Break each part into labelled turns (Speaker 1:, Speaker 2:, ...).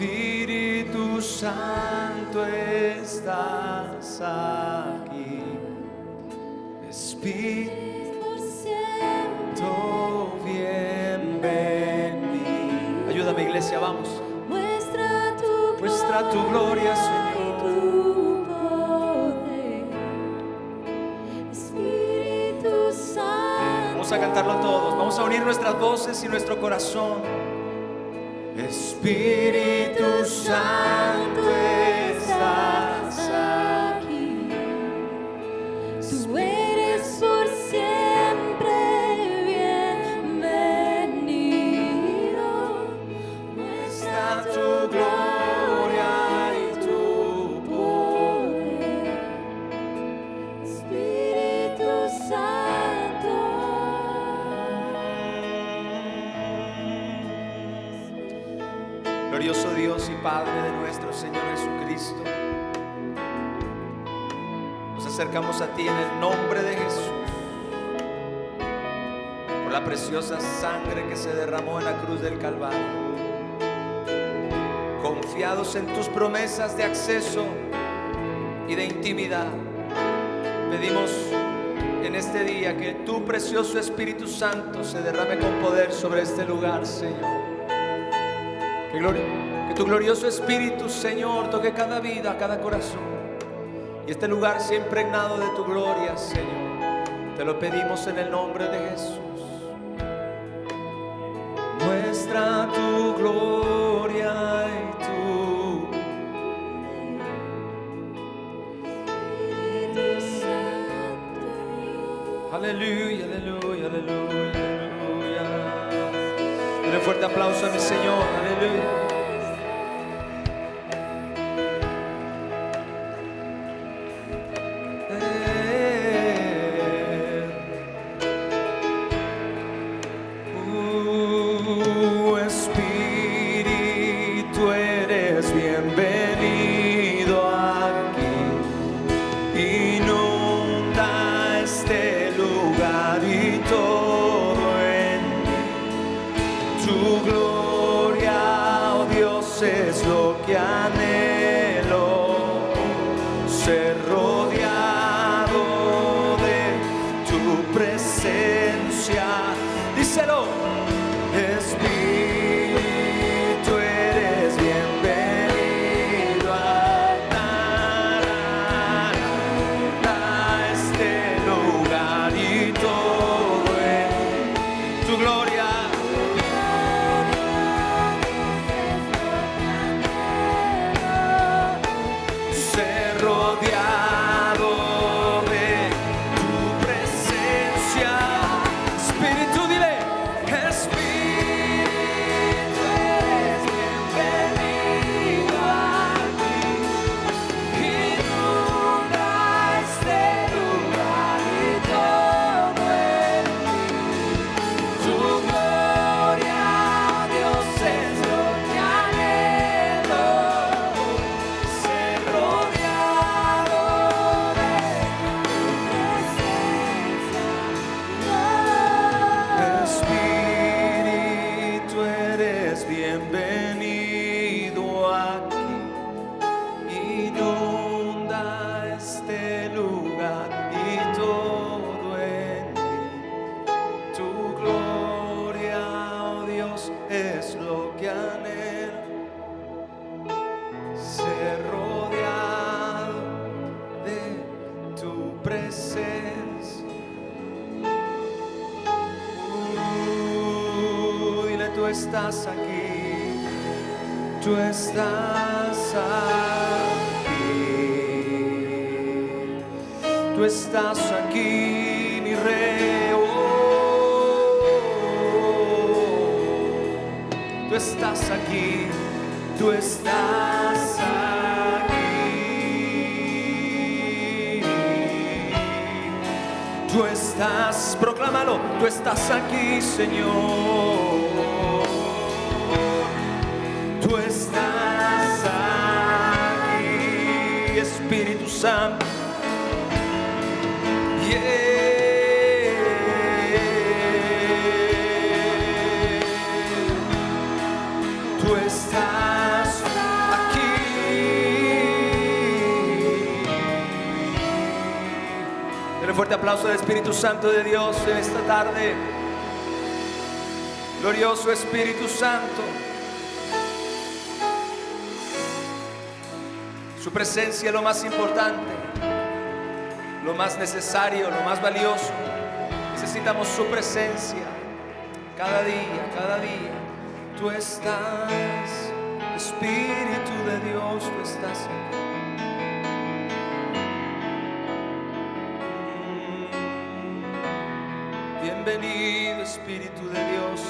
Speaker 1: Espíritu Santo, estás aquí. Espíritu Santo, bienvenido. Ayúdame, iglesia, vamos. Muestra tu gloria, Señor.
Speaker 2: Espíritu Santo.
Speaker 1: Vamos a cantarlo todos. Vamos a unir nuestras voces y nuestro corazón. Espíritu Santo, estás aquí.
Speaker 2: Tú eres por siempre bienvenido.
Speaker 1: Muestra tu gloria y tu
Speaker 2: poder. Espíritu Santo.
Speaker 1: Glorioso Dios y Padre de nuestro Señor Jesucristo, nos acercamos a ti en el nombre de Jesús, por la preciosa sangre que se derramó en la cruz del Calvario, confiados en tus promesas de acceso y de intimidad. Pedimos en este día que tu precioso Espíritu Santo se derrame con poder sobre este lugar, Señor. Que tu glorioso Espíritu, Señor, toque cada vida, cada corazón, y este lugar sea impregnado de tu gloria, Señor. Te lo pedimos en el nombre de Jesús. Muestra tu gloria y tu aleluya, aleluya, aleluya, aleluya. Dale un fuerte aplauso a mi Señor, aleluya. Espíritu, eres bienvenido aquí. Inunda este lugar y todo en mí. Tu gloria, oh Dios, es lo que anhelo, ser rodeado de tu presencia. Díselo. Espíritu, eres bienvenido a este lugar y todo en tu gloria. Ser rodeado de tu presencia. Espíritu, dile. Espíritu, eres bienvenido aquí. Inunda este lugar y todo en mí. Tu gloria, Dios, es lo que anhelo, ser rodeado de tu presencia. Espíritu, eres bienvenido aquí. Inunda este lugar y todo en mí. Tu gloria, oh Dios, es lo que anhelo, ser rodeado de tu presencia. Dile, tú estás aquí, tú estás aquí, tú estás aquí, mi rey. Oh, tú estás aquí, tú estás aquí, tú estás, proclámalo, tú estás aquí, Señor. Tú estás aquí, Espíritu Santo. Tú estás aplauso al Espíritu Santo de Dios en esta tarde. Glorioso Espíritu Santo. Su presencia es lo más importante, lo más necesario, lo más valioso. Necesitamos su presencia cada día, cada día. Tú estás, Espíritu de Dios, tú estás aquí. Bienvenido, Espíritu de Dios.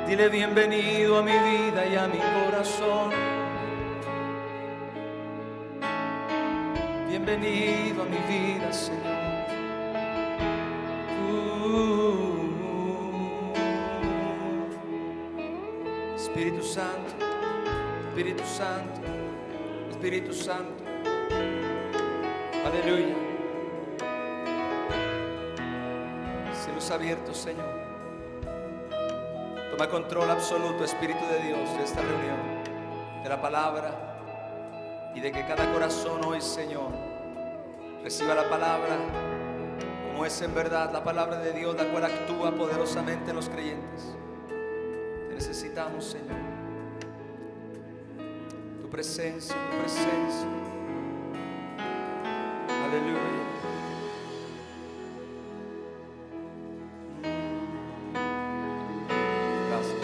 Speaker 1: Dile bienvenido a mi vida y a mi corazón. Bienvenido a mi vida, Señor. Espíritu Santo, Espíritu Santo, Espíritu Santo. Aleluya. Cielos abiertos, Señor. Toma control absoluto, Espíritu de Dios, de esta reunión, de la palabra y de que cada corazón hoy, Señor, reciba la palabra como es en verdad la palabra de Dios, la cual actúa poderosamente en los creyentes. Te necesitamos, Señor. Tu presencia, tu presencia. Aleluya. Gracias.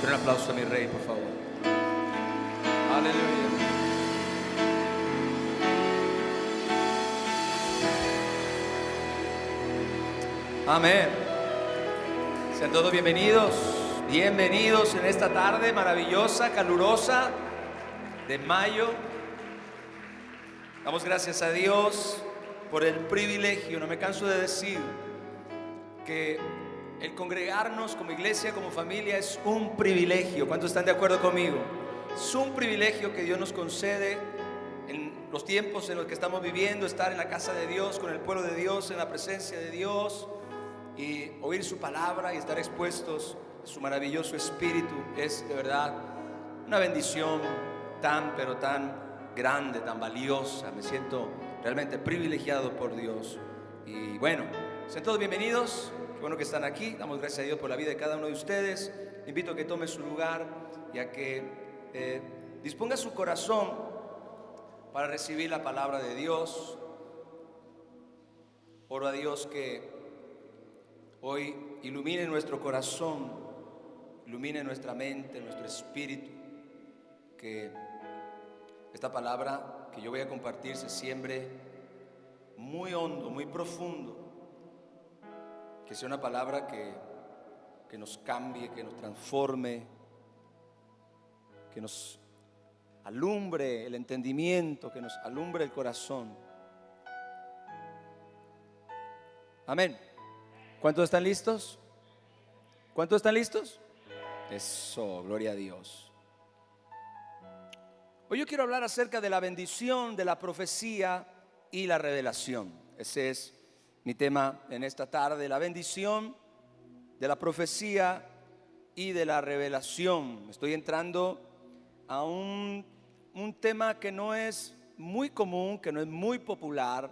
Speaker 1: Quiero un aplauso a mi Rey, por favor. Aleluya. Amén. Sean todos bienvenidos, bienvenidos en esta tarde maravillosa, calurosa de mayo. Damos gracias a Dios por el privilegio, no me canso de decir, que el congregarnos como iglesia, como familia es un privilegio. ¿Cuántos están de acuerdo conmigo? Es un privilegio que Dios nos concede en los tiempos en los que estamos viviendo, estar en la casa de Dios, con el pueblo de Dios, en la presencia de Dios, y oír su palabra y estar expuestos a su maravilloso espíritu. Es de verdad una bendición tan, pero tan grande, tan valiosa. Me siento realmente privilegiado por Dios. Y bueno, sean todos bienvenidos. Qué bueno que están aquí. Damos gracias a Dios por la vida de cada uno de ustedes. Invito a que tome su lugar y a que disponga su corazón para recibir la palabra de Dios. Oro a Dios que hoy ilumine nuestro corazón, ilumine nuestra mente, nuestro espíritu, que esta palabra que yo voy a compartir se siembre muy hondo, muy profundo, que sea una palabra que nos cambie, que nos transforme, que nos alumbre el entendimiento, que nos alumbre el corazón. Amén. ¿Cuántos están listos? ¿Cuántos están listos? Eso, gloria a Dios. Hoy yo quiero hablar acerca de la bendición, de la profecía y la revelación. Ese es mi tema en esta tarde, la bendición, de la profecía y de la revelación. Estoy entrando a un tema que no es muy común, que no es muy popular,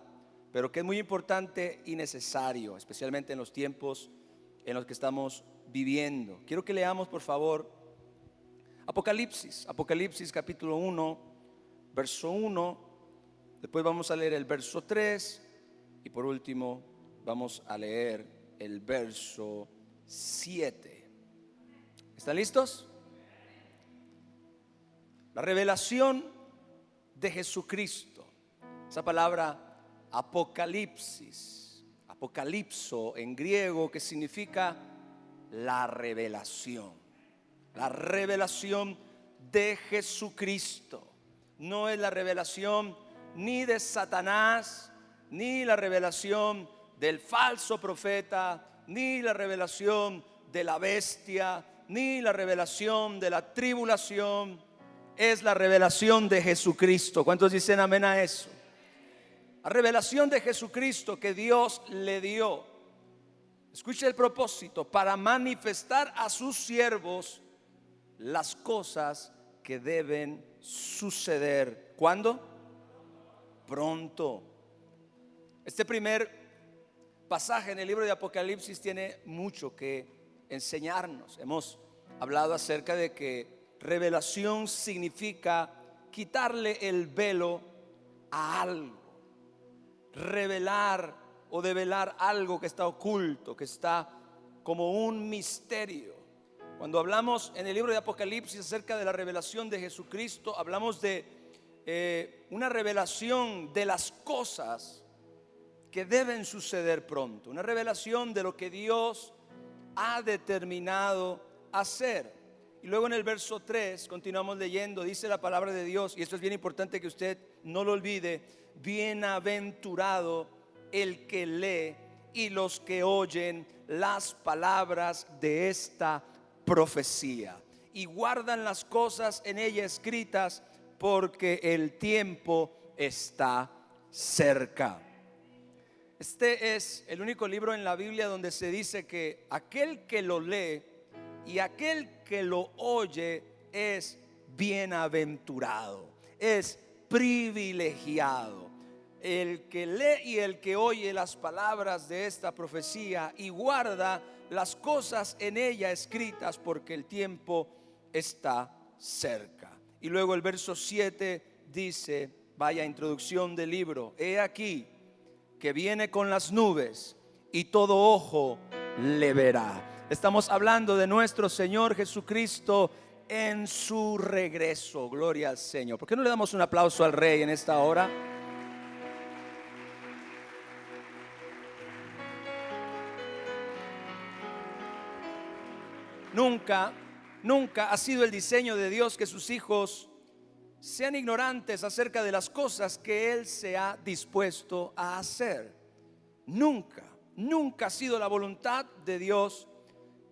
Speaker 1: pero que es muy importante y necesario, especialmente en los tiempos en los que estamos viviendo. Quiero que leamos, por favor, Apocalipsis capítulo 1, verso 1. Después vamos a leer el verso 3 y por último vamos a leer el verso 7. ¿Están listos? La revelación de Jesucristo. Esa palabra Apocalipsis, apocalipso en griego, que significa la revelación de Jesucristo. No es la revelación ni de Satanás, ni la revelación del falso profeta, ni la revelación de la bestia, ni la revelación de la tribulación. Es la revelación de Jesucristo. ¿Cuántos dicen amén a eso? La revelación de Jesucristo que Dios le dio. Escuche el propósito: para manifestar a sus siervos las cosas que deben suceder. ¿Cuándo? Pronto. Este primer pasaje en el libro de Apocalipsis tiene mucho que enseñarnos. Hemos hablado acerca de que revelación significa quitarle el velo a algo, revelar o develar algo que está oculto, que está como un misterio. Cuando hablamos en el libro de Apocalipsis acerca de la revelación de Jesucristo, hablamos de una revelación de las cosas que deben suceder pronto, una revelación de lo que Dios ha determinado hacer. Y luego en el verso 3 continuamos leyendo, dice la palabra de Dios, y esto es bien importante que usted no lo olvide: bienaventurado el que lee y los que oyen las palabras de esta profecía y guardan las cosas en ella escritas, porque el tiempo está cerca. Este es el único libro en la Biblia donde se dice que aquel que lo lee y aquel que lo oye es bienaventurado, es privilegiado. El que lee y el que oye las palabras de esta profecía y guarda las cosas en ella escritas, porque el tiempo está cerca. Y luego el verso 7 dice, vaya introducción del libro: he aquí que viene con las nubes y todo ojo le verá. Estamos hablando de nuestro Señor Jesucristo en su regreso. Gloria al Señor. ¿Por qué no le damos un aplauso al Rey en esta hora? Nunca ha sido el diseño de Dios que sus hijos sean ignorantes acerca de las cosas que Él se ha dispuesto a hacer. Nunca ha sido la voluntad de Dios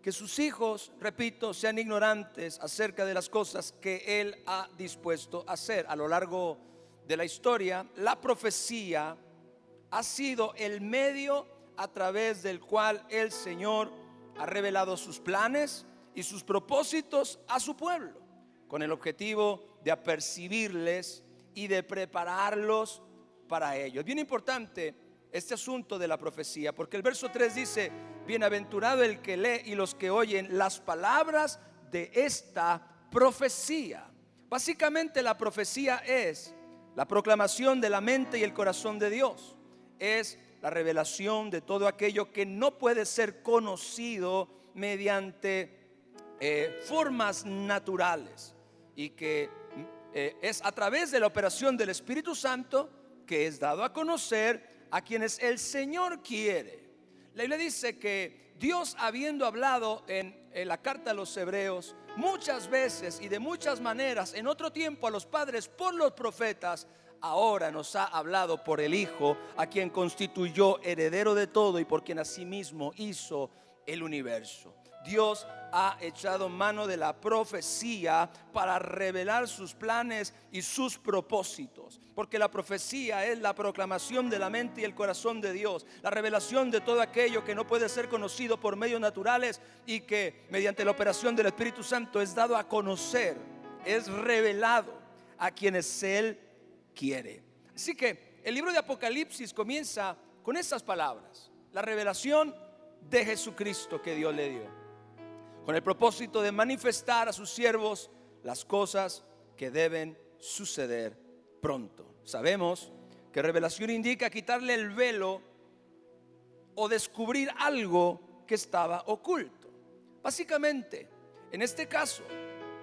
Speaker 1: que sus hijos, repito, sean ignorantes acerca de las cosas que Él ha dispuesto a hacer. A lo largo de la historia, la profecía ha sido el medio a través del cual el Señor ha revelado sus planes y sus propósitos a su pueblo, con el objetivo de apercibirles y de prepararlos para ello. Es bien importante este asunto de la profecía, porque el verso 3 dice: bienaventurado el que lee y los que oyen las palabras de esta profecía. Básicamente la profecía es la proclamación de la mente y el corazón de Dios. Es la revelación de todo aquello que no puede ser conocido mediante formas naturales, y que es a través de la operación del Espíritu Santo que es dado a conocer a quienes el Señor quiere. La Biblia dice que Dios, habiendo hablado en la carta a los Hebreos muchas veces y de muchas maneras en otro tiempo a los padres por los profetas, ahora nos ha hablado por el Hijo, a quien constituyó heredero de todo y por quien asimismo hizo el universo. Dios ha echado mano de la profecía para revelar sus planes y sus propósitos, porque la profecía es la proclamación de la mente y el corazón de Dios, la revelación de todo aquello que no puede ser conocido por medios naturales y que mediante la operación del Espíritu Santo es dado a conocer, es revelado a quienes Él quiere. Así que el libro de Apocalipsis comienza con estas palabras: la revelación de Jesucristo que Dios le dio, con el propósito de manifestar a sus siervos las cosas que deben suceder pronto. Sabemos que revelación indica quitarle el velo o descubrir algo que estaba oculto. Básicamente, en este caso,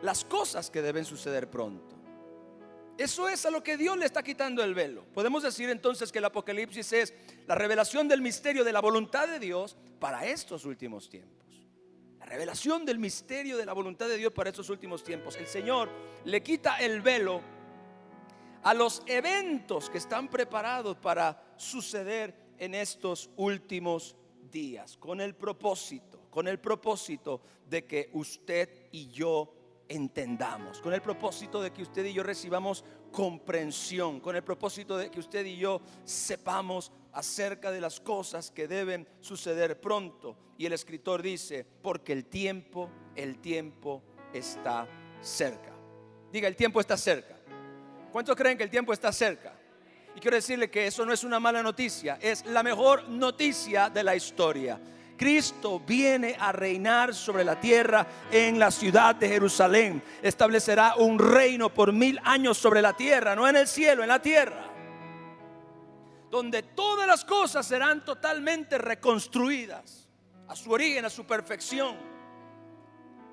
Speaker 1: las cosas que deben suceder pronto. Eso es a lo que Dios le está quitando el velo. Podemos decir entonces que el Apocalipsis es la revelación del misterio de la voluntad de Dios para estos últimos tiempos. La revelación del misterio de la voluntad de Dios para estos últimos tiempos. El Señor le quita el velo a los eventos que están preparados para suceder en estos últimos días, con el propósito de que usted y yo entendamos, con el propósito de que usted y yo recibamos comprensión, con el propósito de que usted y yo sepamos acerca de las cosas que deben suceder pronto. Y el escritor dice: porque el tiempo está cerca. Diga: el tiempo está cerca. ¿Cuántos creen que el tiempo está cerca? Y quiero decirle que eso no es una mala noticia, es la mejor noticia de la historia. Cristo viene a reinar sobre la tierra en la ciudad de Jerusalén. Establecerá un reino por 1000 años sobre la tierra, no en el cielo, en la tierra, donde todas las cosas serán totalmente reconstruidas a su origen, a su perfección.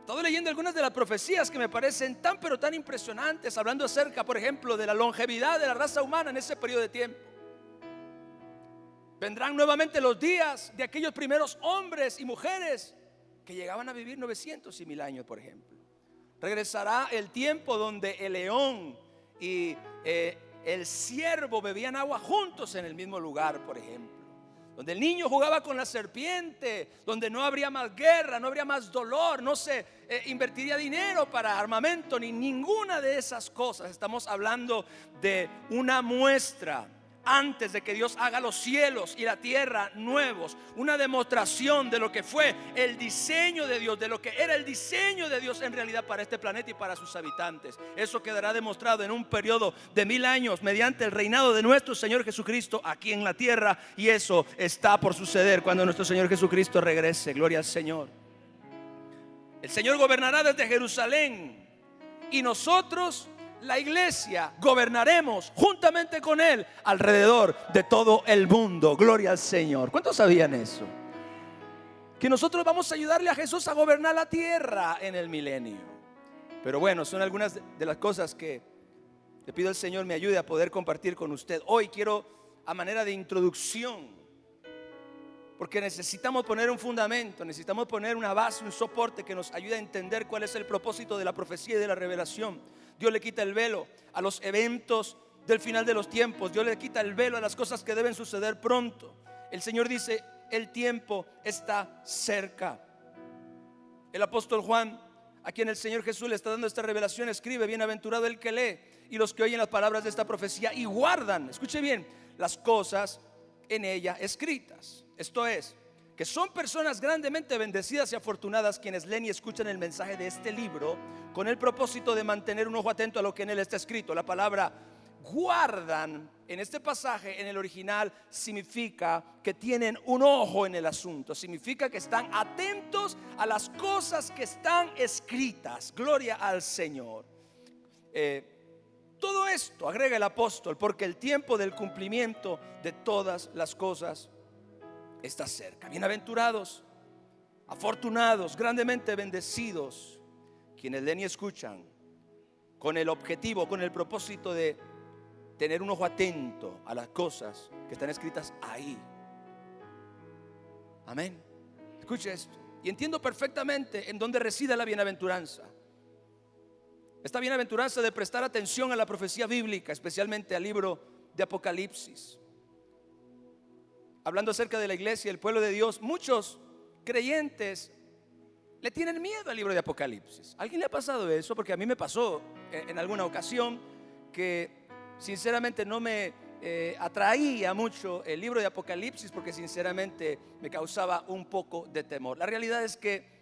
Speaker 1: Estoy leyendo algunas de las profecías que me parecen tan pero tan impresionantes, hablando acerca, por ejemplo, de la longevidad de la raza humana en ese periodo de tiempo. Vendrán nuevamente los días de aquellos primeros hombres y mujeres que llegaban a vivir 900 y 1000 años, por ejemplo. Regresará el tiempo donde el león y el ciervo bebían agua juntos en el mismo lugar, por ejemplo. Donde el niño jugaba con la serpiente, donde no habría más guerra, no habría más dolor, no se invertiría dinero para armamento, ni ninguna de esas cosas. Estamos hablando de una muestra antes de que Dios haga los cielos y la tierra nuevos, una demostración de lo que fue el diseño de Dios, de lo que era el diseño de Dios en realidad para este planeta y para sus habitantes. Eso quedará demostrado en un periodo de 1000 años mediante el reinado de nuestro Señor Jesucristo aquí en la tierra, y eso está por suceder cuando nuestro Señor Jesucristo regrese. Gloria al Señor. El Señor gobernará desde Jerusalén, y nosotros, la iglesia, gobernaremos juntamente con Él alrededor de todo el mundo. Gloria al Señor. ¿Cuántos sabían eso? Que nosotros vamos a ayudarle a Jesús a gobernar la tierra en el milenio. Pero bueno, son algunas de las cosas que le pido al Señor me ayude a poder compartir con usted. Hoy quiero, a manera de introducción, porque necesitamos poner un fundamento, necesitamos poner una base, un soporte que nos ayude a entender cuál es el propósito de la profecía y de la revelación. Dios le quita el velo a los eventos del final de los tiempos. Dios le quita el velo a las cosas que deben suceder pronto. El Señor dice: el tiempo está cerca. El apóstol Juan, a quien el Señor Jesús le está dando esta revelación, escribe: bienaventurado el que lee y los que oyen las palabras de esta profecía y guardan, escuche bien, las cosas en ella escritas. Esto es, que son personas grandemente bendecidas y afortunadas quienes leen y escuchan el mensaje de este libro con el propósito de mantener un ojo atento a lo que en él está escrito. La palabra guardan en este pasaje, en el original, significa que tienen un ojo en el asunto. Significa que están atentos a las cosas que están escritas. Gloria al Señor. Todo esto, agrega el apóstol, porque el tiempo del cumplimiento de todas las cosas está cerca. Bienaventurados, afortunados, grandemente bendecidos quienes leen y escuchan con el objetivo, con el propósito de tener un ojo atento a las cosas que están escritas ahí. Amén. Escuche esto y entiendo perfectamente en dónde reside la bienaventuranza. Esta bienaventuranza de prestar atención a la profecía bíblica, especialmente al libro de Apocalipsis. Hablando acerca de la iglesia, el pueblo de Dios, muchos creyentes le tienen miedo al libro de Apocalipsis. ¿A alguien le ha pasado eso? Porque a mí me pasó en alguna ocasión que sinceramente no me atraía mucho el libro de Apocalipsis, porque sinceramente me causaba un poco de temor. La realidad es que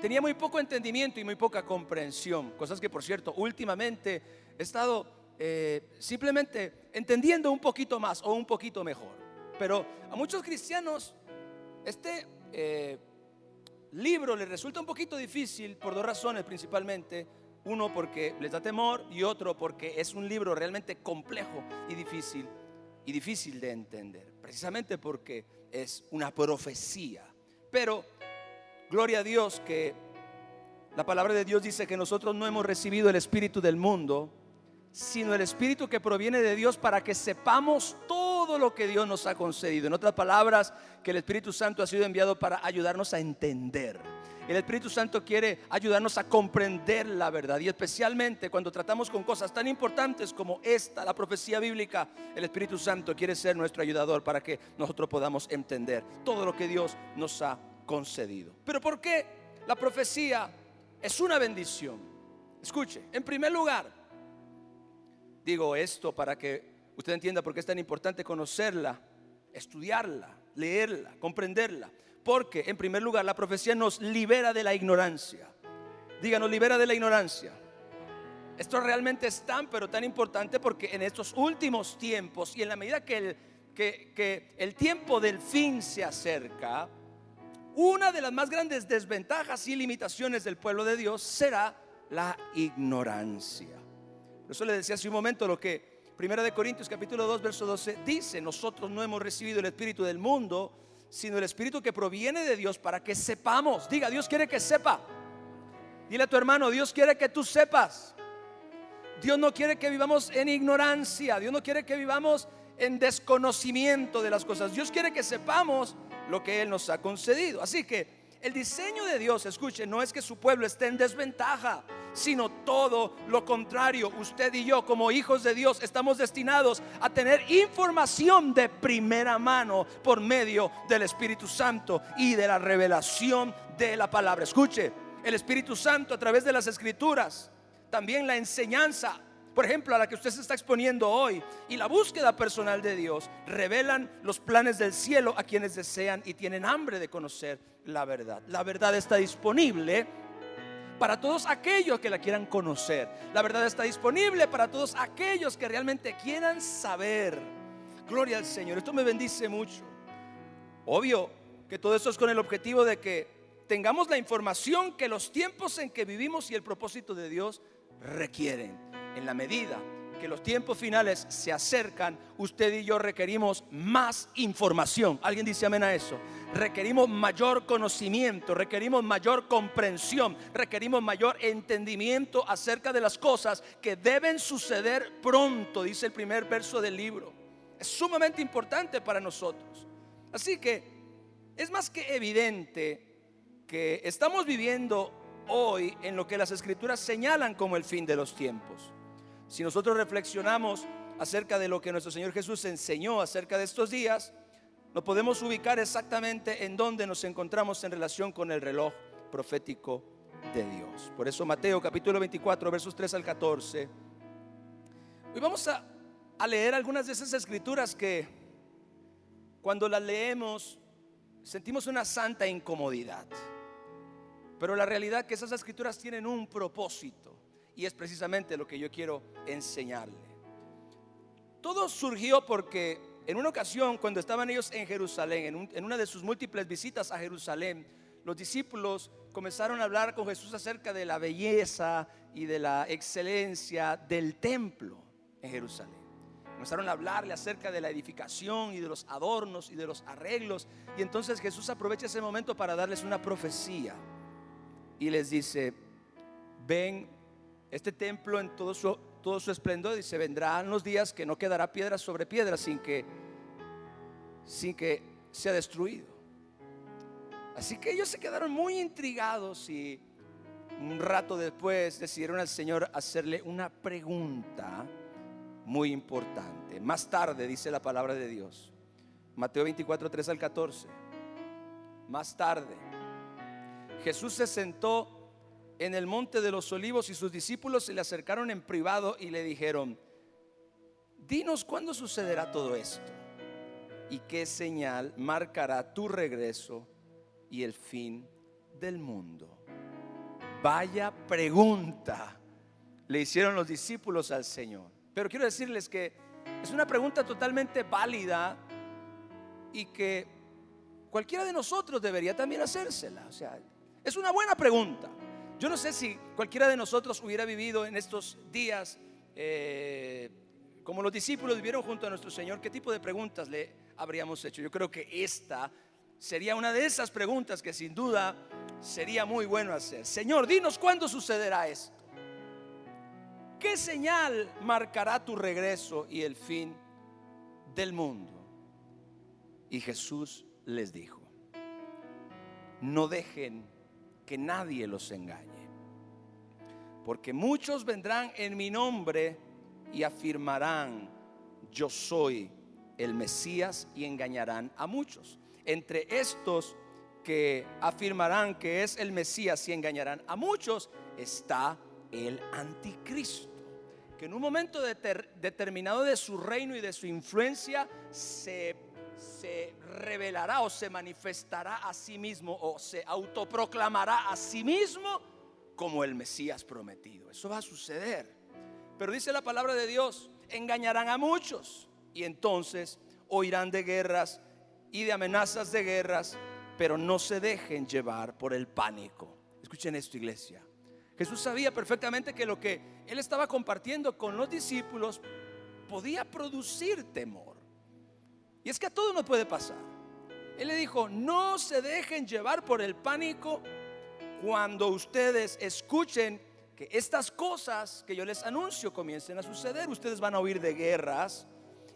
Speaker 1: tenía muy poco entendimiento y muy poca comprensión, cosas que, por cierto, últimamente he estado simplemente entendiendo un poquito más o un poquito mejor. Pero a muchos cristianos este libro les resulta un poquito difícil por dos razones principalmente. Uno, porque les da temor, y otro, porque es un libro realmente complejo y difícil de entender, precisamente porque es una profecía. Pero gloria a Dios que la palabra de Dios dice que nosotros no hemos recibido el espíritu del mundo, sino el espíritu que proviene de Dios, para que sepamos todo lo que Dios nos ha concedido. En otras palabras, que el Espíritu Santo ha sido enviado para ayudarnos a entender. El Espíritu Santo quiere ayudarnos a comprender la verdad, y especialmente cuando tratamos con cosas tan importantes como esta, la profecía bíblica. El Espíritu Santo quiere ser nuestro ayudador para que nosotros podamos entender todo lo que Dios nos ha concedido. Pero ¿por qué la profecía es una bendición? Escuche, en primer lugar, digo esto para que usted entienda por qué es tan importante conocerla, estudiarla, leerla, comprenderla. Porque en primer lugar la profecía nos libera de la ignorancia. Diga, nos libera de la ignorancia. Esto realmente es tan, pero tan importante porque en estos últimos tiempos y en la medida que el tiempo del fin se acerca, una de las más grandes desventajas y limitaciones del pueblo de Dios será la ignorancia. Por eso le decía hace un momento lo que 1 Corintios capítulo 2 verso 12 dice: nosotros no hemos recibido el espíritu del mundo, sino el espíritu que proviene de Dios, para que sepamos. Diga, Dios quiere que sepa. Dile a tu hermano, Dios quiere que tú sepas. Dios no quiere que vivamos en ignorancia. Dios no quiere que vivamos en desconocimiento de las cosas. Dios quiere que sepamos lo que Él nos ha concedido. Así que el diseño de Dios, escuche, no es que su pueblo esté en desventaja, sino todo lo contrario. Usted y yo, como hijos de Dios, estamos destinados a tener información de primera mano por medio del Espíritu Santo y de la revelación de la palabra. Escuche, el Espíritu Santo a través de las Escrituras, también la enseñanza, por ejemplo, a la que usted se está exponiendo hoy, y la búsqueda personal de Dios, revelan los planes del cielo a quienes desean y tienen hambre de conocer la verdad. La verdad está disponible para todos aquellos que la quieran conocer. La verdad está disponible para todos aquellos que realmente quieran saber. Gloria al Señor. Esto me bendice mucho. Obvio que todo esto es con el objetivo de que tengamos la información que los tiempos en que vivimos y el propósito de Dios requieren. En la medida que los tiempos finales se acercan, usted y yo requerimos más información. ¿Alguien dice amén a eso? Requerimos mayor conocimiento, requerimos mayor comprensión, requerimos mayor entendimiento acerca de las cosas que deben suceder pronto, dice el primer verso del libro. Es sumamente importante para nosotros. Así que es más que evidente que estamos viviendo hoy en lo que las Escrituras señalan como el fin de los tiempos. Si nosotros reflexionamos acerca de lo que nuestro Señor Jesús enseñó acerca de estos días, nos podemos ubicar exactamente en donde nos encontramos en relación con el reloj profético de Dios. Por eso Mateo capítulo 24 versos 3 al 14. Hoy vamos a leer algunas de esas escrituras que cuando las leemos sentimos una santa incomodidad. Pero la realidad es que esas escrituras tienen un propósito, y es precisamente lo que yo quiero enseñarle. Todo surgió porque en una ocasión, cuando estaban ellos en Jerusalén, en una de sus múltiples visitas a Jerusalén, los discípulos comenzaron a hablar con Jesús acerca de la belleza y de la excelencia del templo en Jerusalén. Comenzaron a hablarle acerca de la edificación y de los adornos y de los arreglos. Y entonces Jesús aprovecha ese momento para darles una profecía y les dice: ven, este templo en todo su esplendor, dice, vendrán los días que no quedará piedra sobre piedra sin que sea destruido. Así que ellos se quedaron muy intrigados y un rato después decidieron al Señor hacerle una pregunta muy importante. Más tarde, dice la palabra de Dios, Mateo 24, 3 al 14. Más tarde, Jesús se sentó en el monte de los olivos y sus discípulos se le acercaron en privado y le dijeron: dinos cuándo sucederá todo esto y qué señal marcará tu regreso y el fin del mundo. Vaya pregunta le hicieron los discípulos al Señor. Pero quiero decirles que es una pregunta totalmente válida y que cualquiera de nosotros debería también hacérsela. O sea, es una buena pregunta. Yo no sé si cualquiera de nosotros hubiera vivido en estos días como los discípulos vivieron junto a nuestro Señor, ¿qué tipo de preguntas le habríamos hecho? Yo creo que esta sería una de esas preguntas que sin duda sería muy bueno hacer. Señor, dinos cuándo sucederá esto. ¿Qué señal marcará tu regreso y el fin del mundo? Y Jesús les dijo: no dejen que nadie los engañe, porque muchos vendrán en mi nombre y afirmarán: yo soy el Mesías, y engañarán a muchos. Entre estos que afirmarán que es el Mesías y engañarán a muchos está el anticristo, que en un momento determinado de su reino y de su influencia se revelará o se manifestará a sí mismo o se autoproclamará a sí mismo como el Mesías prometido. Eso va a suceder. Pero dice la palabra de Dios, engañarán a muchos y entonces oirán de guerras y de amenazas de guerras, pero no se dejen llevar por el pánico. Escuchen esto, iglesia. Jesús sabía perfectamente que lo que Él estaba compartiendo con los discípulos podía producir temor. Y es que a todos nos puede pasar. Él le dijo, no se dejen llevar por el pánico cuando ustedes escuchen que estas cosas que yo les anuncio comiencen a suceder. Ustedes van a oír de guerras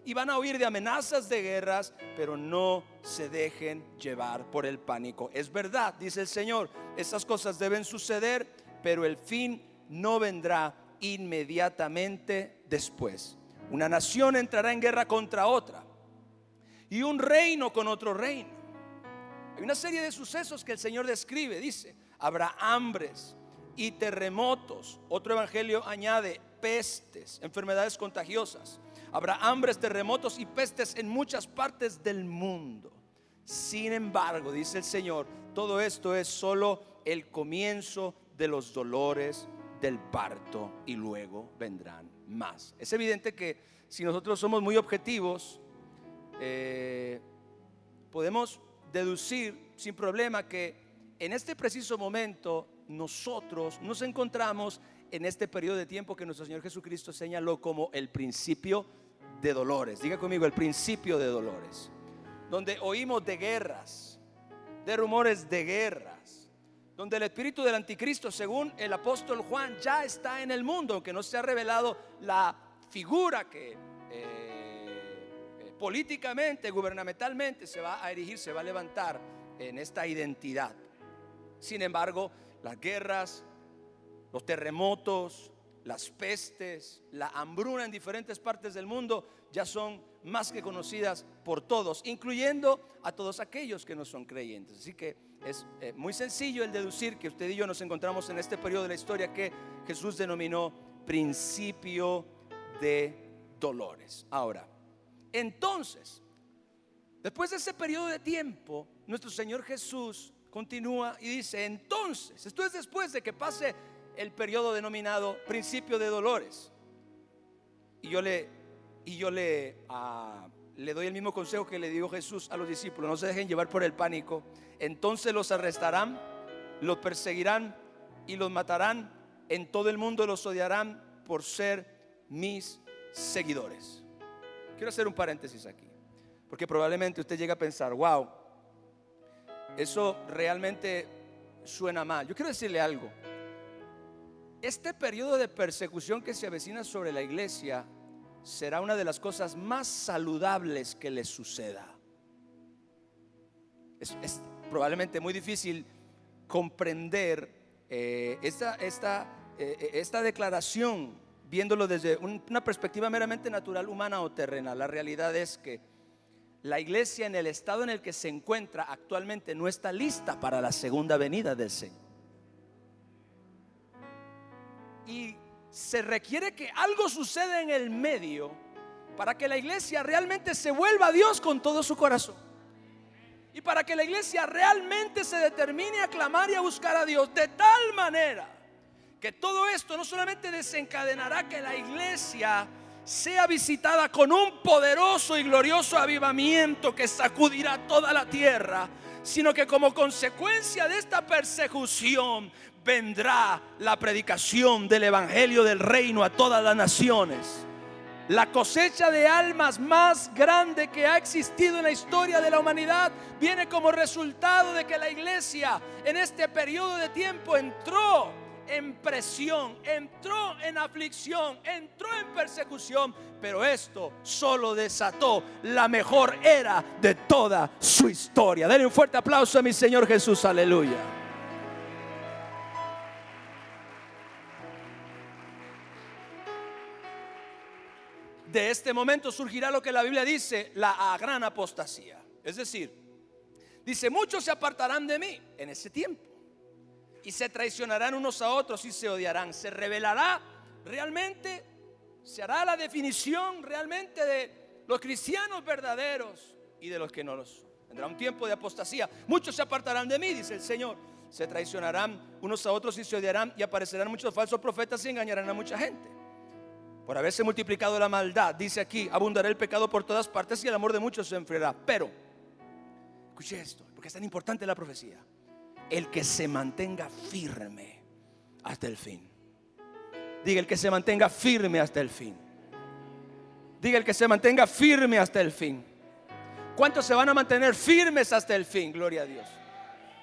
Speaker 1: y van a oír de amenazas de guerras, pero no se dejen llevar por el pánico. Es verdad, dice el Señor, esas cosas deben suceder, pero el fin no vendrá inmediatamente después. Una nación entrará en guerra contra otra y un reino con otro reino. Hay una serie de sucesos que el Señor describe. Dice, habrá hambres y terremotos. Otro evangelio añade pestes, enfermedades contagiosas. Habrá hambres, terremotos y pestes en muchas partes del mundo. Sin embargo, dice el Señor, todo esto es solo el comienzo de los dolores del parto y luego vendrán más. Es evidente que si nosotros somos muy objetivos, podemos deducir sin problema que en este preciso momento nosotros nos encontramos en este periodo de tiempo que nuestro Señor Jesucristo señaló como el principio de dolores. Diga conmigo, el principio de dolores, donde oímos de guerras, de rumores de guerras, donde el espíritu del anticristo, según el apóstol Juan, ya está en el mundo, aunque no se ha revelado la figura que políticamente, gubernamentalmente se va a erigir, se va a levantar en esta identidad. Sin embargo, las guerras, los terremotos, las pestes, la hambruna en diferentes partes del mundo ya son más que conocidas por todos, incluyendo a todos aquellos que no son creyentes. Así que es muy sencillo el deducir que usted y yo nos encontramos en este periodo de la historia que Jesús denominó principio de dolores. Ahora, entonces, después de ese periodo de tiempo, nuestro Señor Jesús continúa y dice, entonces, esto es después de que pase el periodo denominado principio de dolores. Y yo le doy el mismo consejo que le dio Jesús a los discípulos: no se dejen llevar por el pánico. Entonces los arrestarán, los perseguirán y los matarán. En todo el mundo los odiarán por ser mis seguidores. Quiero hacer un paréntesis aquí, porque probablemente usted llega a pensar, wow, eso realmente suena mal. Yo quiero decirle algo. Este periodo de persecución que se avecina sobre la iglesia será una de las cosas más saludables que les suceda. Es probablemente muy difícil comprender esta declaración viéndolo desde una perspectiva meramente natural, humana o terrenal. La realidad es que la iglesia, en el estado en el que se encuentra actualmente, no está lista para la segunda venida del Señor. Y se requiere que algo suceda en el medio para que la iglesia realmente se vuelva a Dios con todo su corazón, y para que la iglesia realmente se determine a clamar y a buscar a Dios, de tal manera que todo esto no solamente desencadenará que la iglesia sea visitada con un poderoso y glorioso avivamiento que sacudirá toda la tierra, sino que como consecuencia de esta persecución vendrá la predicación del evangelio del reino a todas las naciones. La cosecha de almas más grande que ha existido en la historia de la humanidad viene como resultado de que la iglesia en este periodo de tiempo entró en presión, entró en aflicción, entró en persecución, pero esto solo desató la mejor era de toda su historia. Denle un fuerte aplauso a mi Señor Jesús, aleluya. De este momento surgirá lo que la Biblia dice, la gran apostasía. Es decir, dice, muchos se apartarán de mí en ese tiempo y se traicionarán unos a otros y se odiarán. Se revelará realmente, se hará la definición realmente de los cristianos verdaderos y de los que no lo son. Vendrá un tiempo de apostasía. Muchos se apartarán de mí, dice el Señor. Se traicionarán unos a otros y se odiarán, y aparecerán muchos falsos profetas y engañarán a mucha gente. Por haberse multiplicado la maldad, dice aquí, abundará el pecado por todas partes y el amor de muchos se enfriará. Pero, escuche esto, porque es tan importante la profecía: el que se mantenga firme hasta el fin. Diga: el que se mantenga firme hasta el fin. Diga: el que se mantenga firme hasta el fin. ¿Cuántos se van a mantener firmes hasta el fin? Gloria a Dios.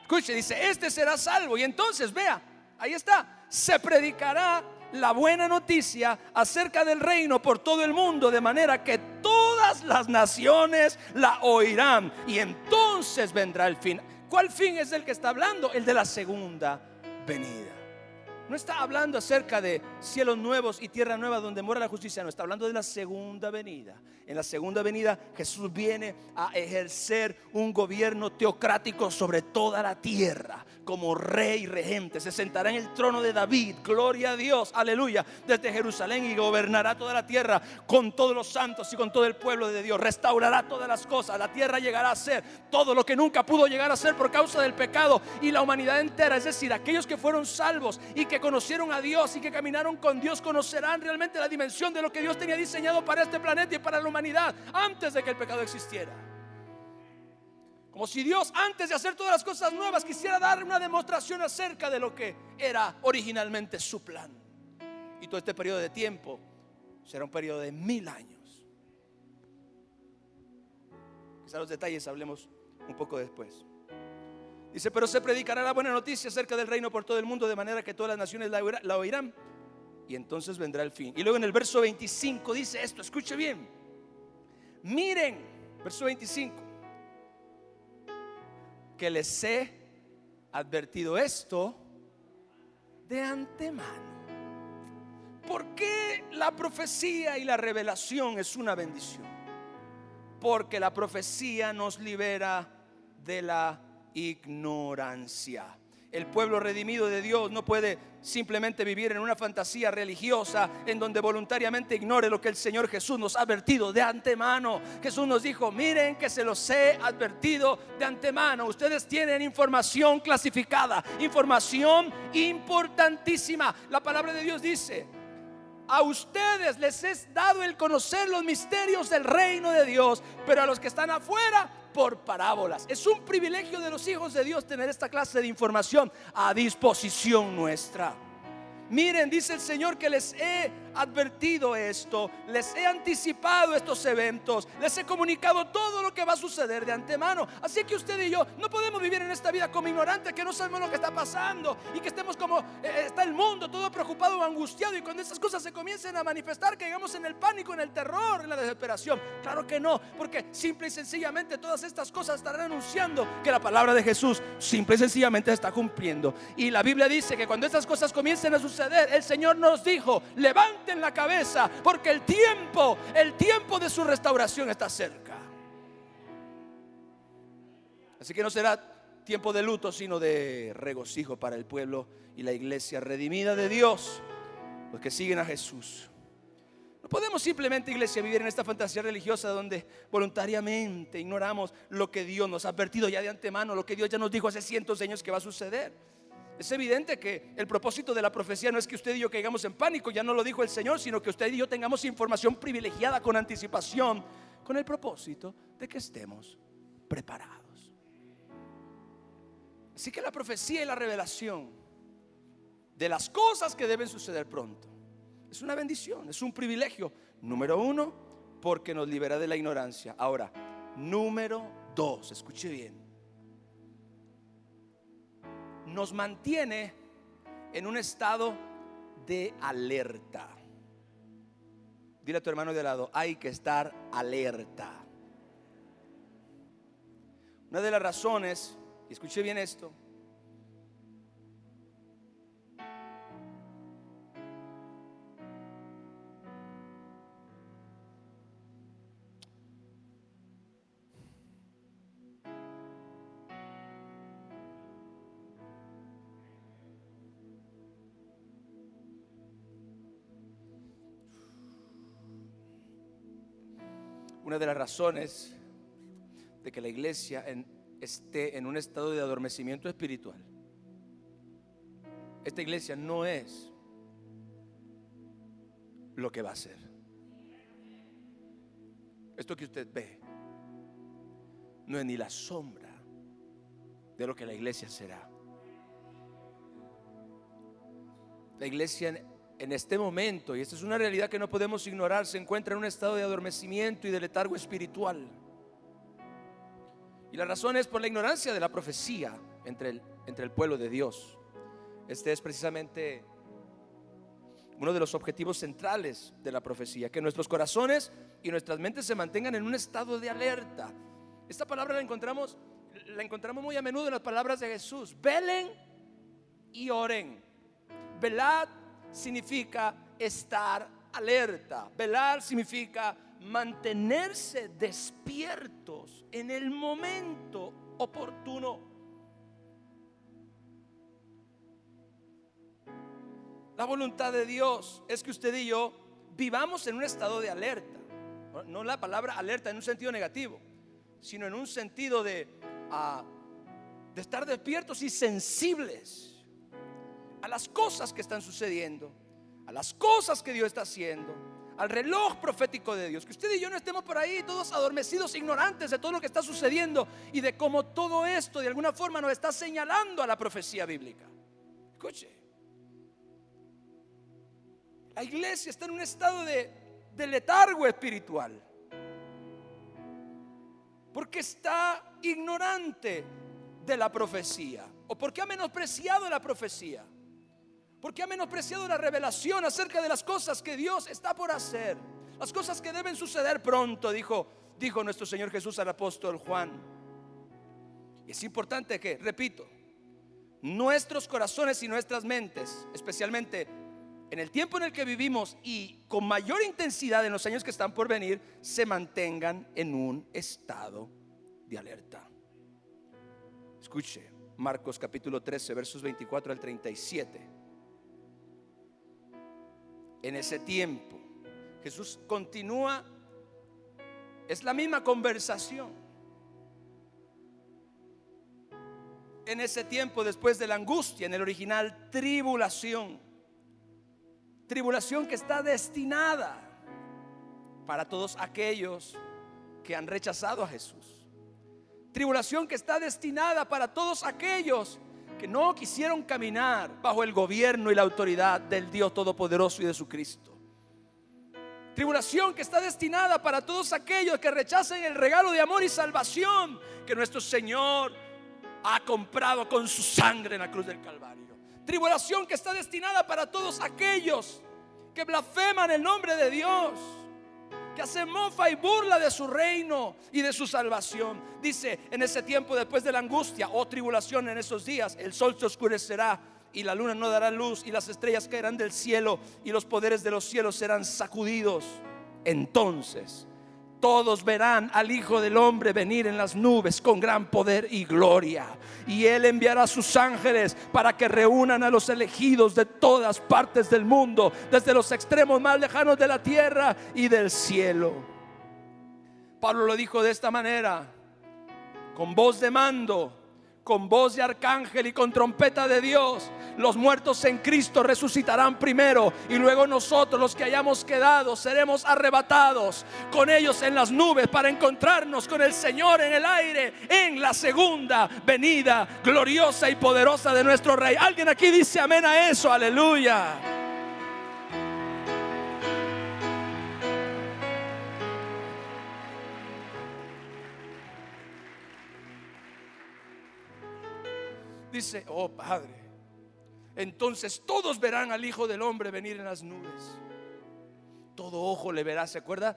Speaker 1: Escuche, dice: este será salvo. Y entonces, vea, ahí está: se predicará la buena noticia acerca del reino por todo el mundo, de manera que todas las naciones la oirán, y entonces vendrá el fin. ¿Cuál fin es el que está hablando? El de la segunda venida. No está hablando acerca de cielos nuevos y tierra nueva donde mora la justicia. No, está hablando de la segunda venida. En la segunda venida Jesús viene a ejercer un gobierno teocrático sobre toda la tierra, como rey y regente. Se sentará en el trono de David, gloria a Dios, aleluya, desde Jerusalén, y gobernará toda la tierra con todos los santos y con todo el pueblo de Dios. Restaurará todas las cosas. La tierra llegará a ser todo lo que nunca pudo llegar a ser por causa del pecado, y la humanidad entera, es decir, aquellos que fueron salvos y que conocieron a Dios y que caminaron con Dios, conocerán realmente la dimensión de lo que Dios tenía diseñado para este planeta y para la humanidad antes de que el pecado existiera. Como si Dios, antes de hacer todas las cosas nuevas, quisiera dar una demostración acerca de lo que era originalmente su plan. Y todo este periodo de tiempo será un periodo de 1000 años. Quizá los detalles hablemos un poco después. Dice: pero se predicará la buena noticia acerca del reino por todo el mundo, de manera que todas las naciones la oirán, y entonces vendrá el fin. Y luego en el verso 25 dice esto, escuche bien: miren, verso 25, que les he advertido esto de antemano. ¿Por qué la profecía y la revelación es una bendición? Porque la profecía nos libera de la ignorancia. El pueblo redimido de Dios no puede simplemente vivir en una fantasía religiosa en donde voluntariamente ignore lo que el Señor Jesús nos ha advertido de antemano. Jesús nos dijo: miren que se los he advertido de antemano. Ustedes tienen información clasificada, información importantísima. La palabra de Dios dice: a ustedes les es dado el conocer los misterios del reino de Dios, pero a los que están afuera, por parábolas. Es un privilegio de los hijos de Dios tener esta clase de información a disposición nuestra. Miren, dice el Señor, que les he advertido esto, les he anticipado estos eventos, les he comunicado todo lo que va a suceder de antemano. Así que usted y yo no podemos vivir en esta vida como ignorantes, que no sabemos lo que está pasando y que estemos como está el mundo, todo preocupado o angustiado, y cuando esas cosas se comiencen a manifestar, caigamos en el pánico, en el terror, en la desesperación. Claro que no, porque simple y sencillamente todas estas cosas estarán anunciando que la palabra de Jesús simple y sencillamente se está cumpliendo. Y la Biblia dice que cuando estas cosas comiencen a suceder, el Señor nos dijo: levanten la cabeza, porque el tiempo de su restauración está cerca. Así que no será tiempo de luto, sino de regocijo para el pueblo y la iglesia redimida de Dios, los que siguen a Jesús. No podemos simplemente, iglesia, vivir en esta fantasía religiosa donde voluntariamente ignoramos lo que Dios nos ha advertido ya de antemano, lo que Dios ya nos dijo hace cientos de años que va a suceder. Es evidente que el propósito de la profecía no es que usted y yo caigamos en pánico, ya no lo dijo el Señor, sino que usted y yo tengamos información privilegiada con anticipación, con el propósito de que estemos preparados. Así que la profecía y la revelación de las cosas que deben suceder pronto es una bendición, es un privilegio. Número uno, porque nos libera de la ignorancia. Ahora, número dos, escuche bien, nos mantiene en un estado de alerta. Dile a tu hermano de al lado: hay que estar alerta. Una de las razones, y escuche bien esto, una de las razones de que la iglesia esté en un estado de adormecimiento espiritual. Esta iglesia no es lo que va a ser. Esto que usted ve no es ni la sombra de lo que la iglesia será. La iglesia en este momento, y esta es una realidad que no podemos ignorar, se encuentra en un estado de adormecimiento y de letargo espiritual. Y la razón es por la ignorancia de la profecía entre el pueblo de Dios. Este es precisamente uno de los objetivos centrales de la profecía, que nuestros corazones y nuestras mentes se mantengan en un estado de alerta. Esta palabra la encontramos muy a menudo en las palabras de Jesús: velen y oren. Velar significa estar alerta. Velar significa mantenerse despiertos en el momento oportuno. La voluntad de Dios es que usted y yo vivamos en un estado de alerta. No la palabra alerta en un sentido negativo, sino en un sentido de estar despiertos y sensibles a las cosas que están sucediendo, a las cosas que Dios está haciendo, al reloj profético de Dios. Que usted y yo no estemos por ahí todos adormecidos, ignorantes de todo lo que está sucediendo y de cómo todo esto de alguna forma nos está señalando a la profecía bíblica. Escuche, la iglesia está en un estado de letargo espiritual porque está ignorante de la profecía, o porque ha menospreciado la profecía, porque ha menospreciado la revelación acerca de las cosas que Dios está por hacer, las cosas que deben suceder pronto, dijo nuestro Señor Jesús al apóstol Juan. Y es importante que, repito, nuestros corazones y nuestras mentes, especialmente en el tiempo en el que vivimos y con mayor intensidad en los años que están por venir, se mantengan en un estado de alerta. Escuche Marcos capítulo 13 versos 24 al 37. En ese tiempo Jesús continúa, es la misma conversación. En ese tiempo, después de la angustia, en el original tribulación que está destinada para todos aquellos que han rechazado a Jesús. Tribulación que está destinada para todos aquellos que no quisieron caminar bajo el gobierno y la autoridad del Dios Todopoderoso y de su Cristo. Tribulación que está destinada para todos aquellos que rechacen el regalo de amor y salvación que nuestro Señor ha comprado con su sangre en la cruz del Calvario. Tribulación que está destinada para todos aquellos que blasfeman el nombre de Dios, que hacen mofa y burla de su reino y de su salvación. Dice: en ese tiempo, después de la angustia o tribulación, en esos días, el sol se oscurecerá y la luna no dará luz y las estrellas caerán del cielo y los poderes de los cielos serán sacudidos. Entonces todos verán al Hijo del Hombre venir en las nubes con gran poder y gloria, y Él enviará a sus ángeles para que reúnan a los elegidos de todas partes del mundo, desde los extremos más lejanos de la tierra y del cielo. Pablo lo dijo de esta manera: con voz de mando, con voz de arcángel y con trompeta de Dios, los muertos en Cristo resucitarán primero, y luego nosotros, los que hayamos quedado, seremos arrebatados con ellos en las nubes para encontrarnos con el Señor en el aire, en la segunda venida gloriosa y poderosa de nuestro Rey. ¿Alguien aquí dice amén a eso? Aleluya. Dice: oh Padre, entonces todos verán al Hijo del Hombre venir en las nubes. Todo ojo le verá. ¿Se acuerda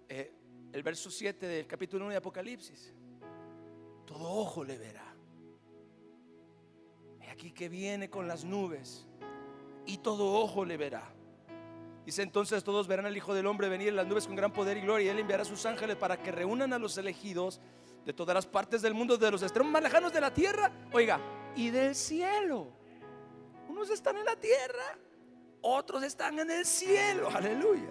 Speaker 1: el verso 7 del capítulo 1 de Apocalipsis? Todo ojo le verá. Y aquí que viene con las nubes, y todo ojo le verá. Dice: entonces todos verán al Hijo del Hombre venir en las nubes con gran poder y gloria, y Él enviará a sus ángeles para que reúnan a los elegidos de todas las partes del mundo, de los extremos más lejanos de la tierra, oiga, y del cielo. Unos están en la tierra, otros están en el cielo, aleluya.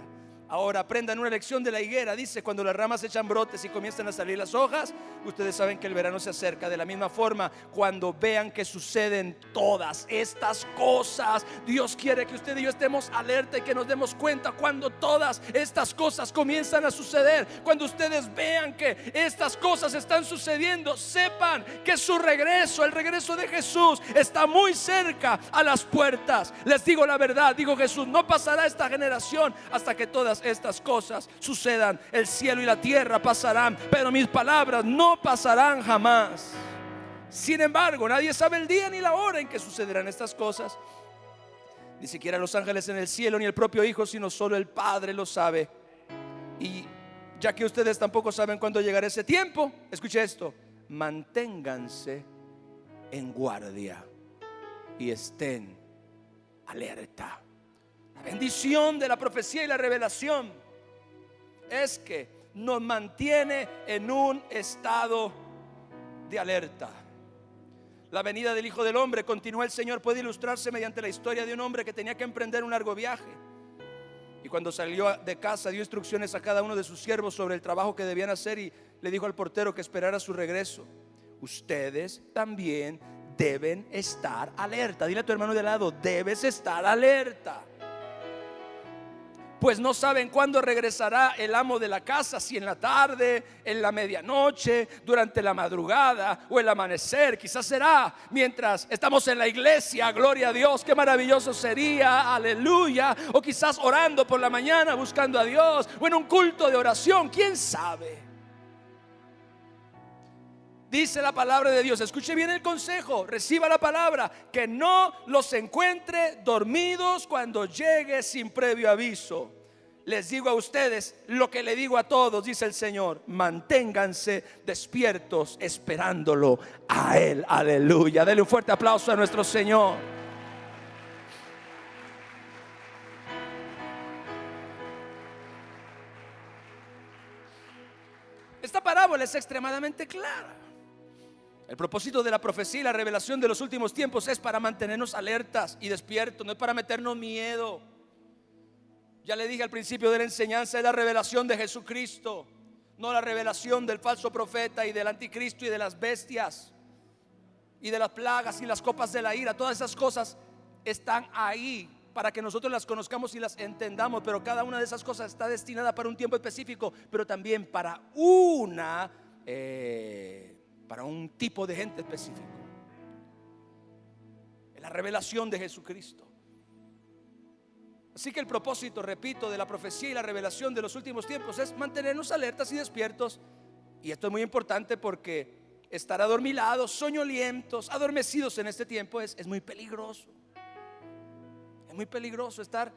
Speaker 1: Ahora aprendan una lección de la higuera. Dice, cuando las ramas echan brotes y comienzan a salir las hojas, ustedes saben que el verano se acerca. De la misma forma, cuando vean que suceden todas estas cosas, Dios quiere que usted y yo estemos alerta y que nos demos cuenta cuando todas estas cosas comienzan a suceder. Cuando ustedes vean que estas cosas están sucediendo, sepan que su regreso, el regreso de Jesús, está muy cerca a las puertas. Les digo la verdad, digo Jesús, no pasará esta generación hasta que todas estas cosas sucedan. El cielo y la tierra pasarán, pero mis palabras no pasarán jamás. Sin embargo, nadie sabe el día ni la hora en que sucederán estas cosas, ni siquiera los ángeles en el cielo, ni el propio Hijo, sino solo el Padre lo sabe. Y ya que ustedes tampoco saben cuándo llegará ese tiempo, escuche esto: manténganse en guardia y estén alerta. La bendición de la profecía y la revelación es que nos mantiene en un estado de alerta. La venida del Hijo del Hombre, continúa el Señor, puede ilustrarse mediante la historia de un hombre que tenía que emprender un largo viaje. Y cuando salió de casa, dio instrucciones a cada uno de sus siervos sobre el trabajo que debían hacer, y le dijo al portero que esperara su regreso. Ustedes también deben estar alerta. Dile a tu hermano de al lado: debes estar alerta, pues no saben cuándo regresará el amo de la casa, si en la tarde, en la medianoche, durante la madrugada o el amanecer. Quizás será mientras estamos en la iglesia, gloria a Dios, qué maravilloso sería, aleluya. O quizás orando por la mañana, buscando a Dios, o en un culto de oración, quién sabe. Dice la palabra de Dios, escuche bien el consejo, reciba la palabra: que no los encuentre dormidos cuando llegue sin previo aviso. Les digo a ustedes lo que le digo a todos, dice el Señor: manténganse despiertos esperándolo a Él. Aleluya. Dele un fuerte aplauso a nuestro Señor. Esta parábola es extremadamente clara. El propósito de la profecía y la revelación de los últimos tiempos es para mantenernos alertas y despiertos, no es para meternos miedo. Ya le dije al principio de la enseñanza, es la revelación de Jesucristo, no la revelación del falso profeta y del anticristo y de las bestias y de las plagas y las copas de la ira. Todas esas cosas están ahí para que nosotros las conozcamos y las entendamos, pero cada una de esas cosas está destinada para un tiempo específico, pero también para un tipo de gente específico. Es la revelación de Jesucristo. Así que el propósito, repito, de la profecía y la revelación de los últimos tiempos es mantenernos alertas y despiertos. Y esto es muy importante porque estar adormilados, soñolientos, adormecidos en este tiempo es muy peligroso. Es muy peligroso estar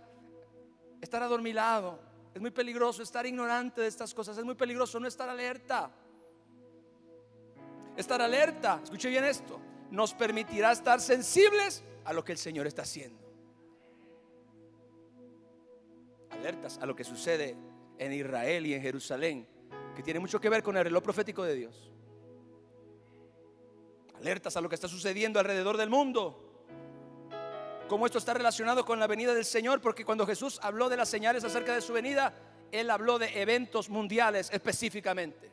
Speaker 1: adormilado. Es muy peligroso estar ignorante de estas cosas. Es muy peligroso no estar alerta. Estar alerta, escuche bien esto, nos permitirá estar sensibles a lo que el Señor está haciendo. Alertas a lo que sucede en Israel y en Jerusalén, que tiene mucho que ver con el reloj profético de Dios. Alertas a lo que está sucediendo alrededor del mundo, cómo esto está relacionado con la venida del Señor, porque cuando Jesús habló de las señales acerca de su venida, Él habló de eventos mundiales específicamente.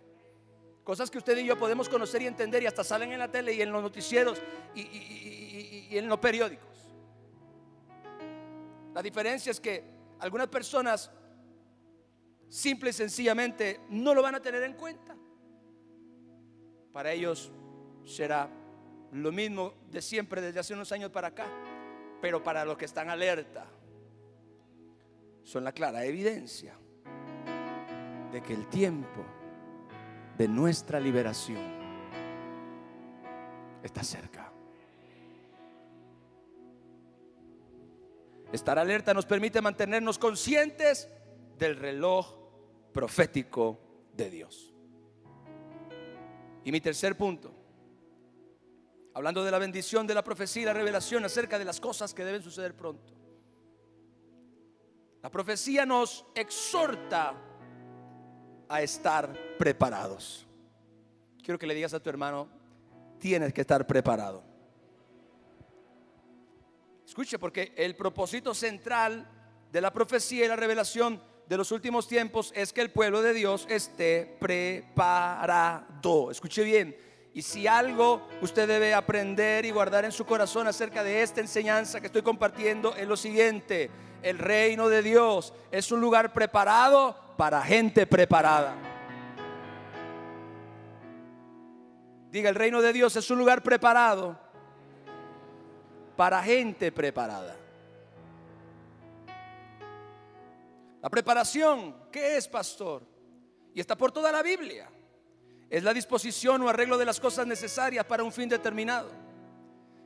Speaker 1: Cosas que usted y yo podemos conocer y entender, y hasta salen en la tele y en los noticieros y en los periódicos. La diferencia es que algunas personas simple y sencillamente no lo van a tener en cuenta. Para ellos será lo mismo de siempre desde hace unos años para acá. Pero para los que están alerta, son la clara evidencia de que el tiempo de nuestra liberación está cerca. Estar alerta nos permite mantenernos conscientes del reloj profético de Dios. Y mi tercer punto, hablando de la bendición de la profecía y la revelación acerca de las cosas que deben suceder pronto. La profecía nos exhorta a estar preparados. Quiero que le digas a tu hermano: tienes que estar preparado. Escuche, porque el propósito central de la profecía y la revelación de los últimos tiempos es que el pueblo de Dios esté preparado. Escuche bien. Y si algo usted debe aprender y guardar en su corazón acerca de esta enseñanza que estoy compartiendo, es lo siguiente: el reino de Dios es un lugar preparado para gente preparada. Diga, el reino de Dios es un lugar preparado para gente preparada. La preparación, ¿qué es, pastor? Y está por toda la Biblia. Es la disposición o arreglo de las cosas necesarias para un fin determinado.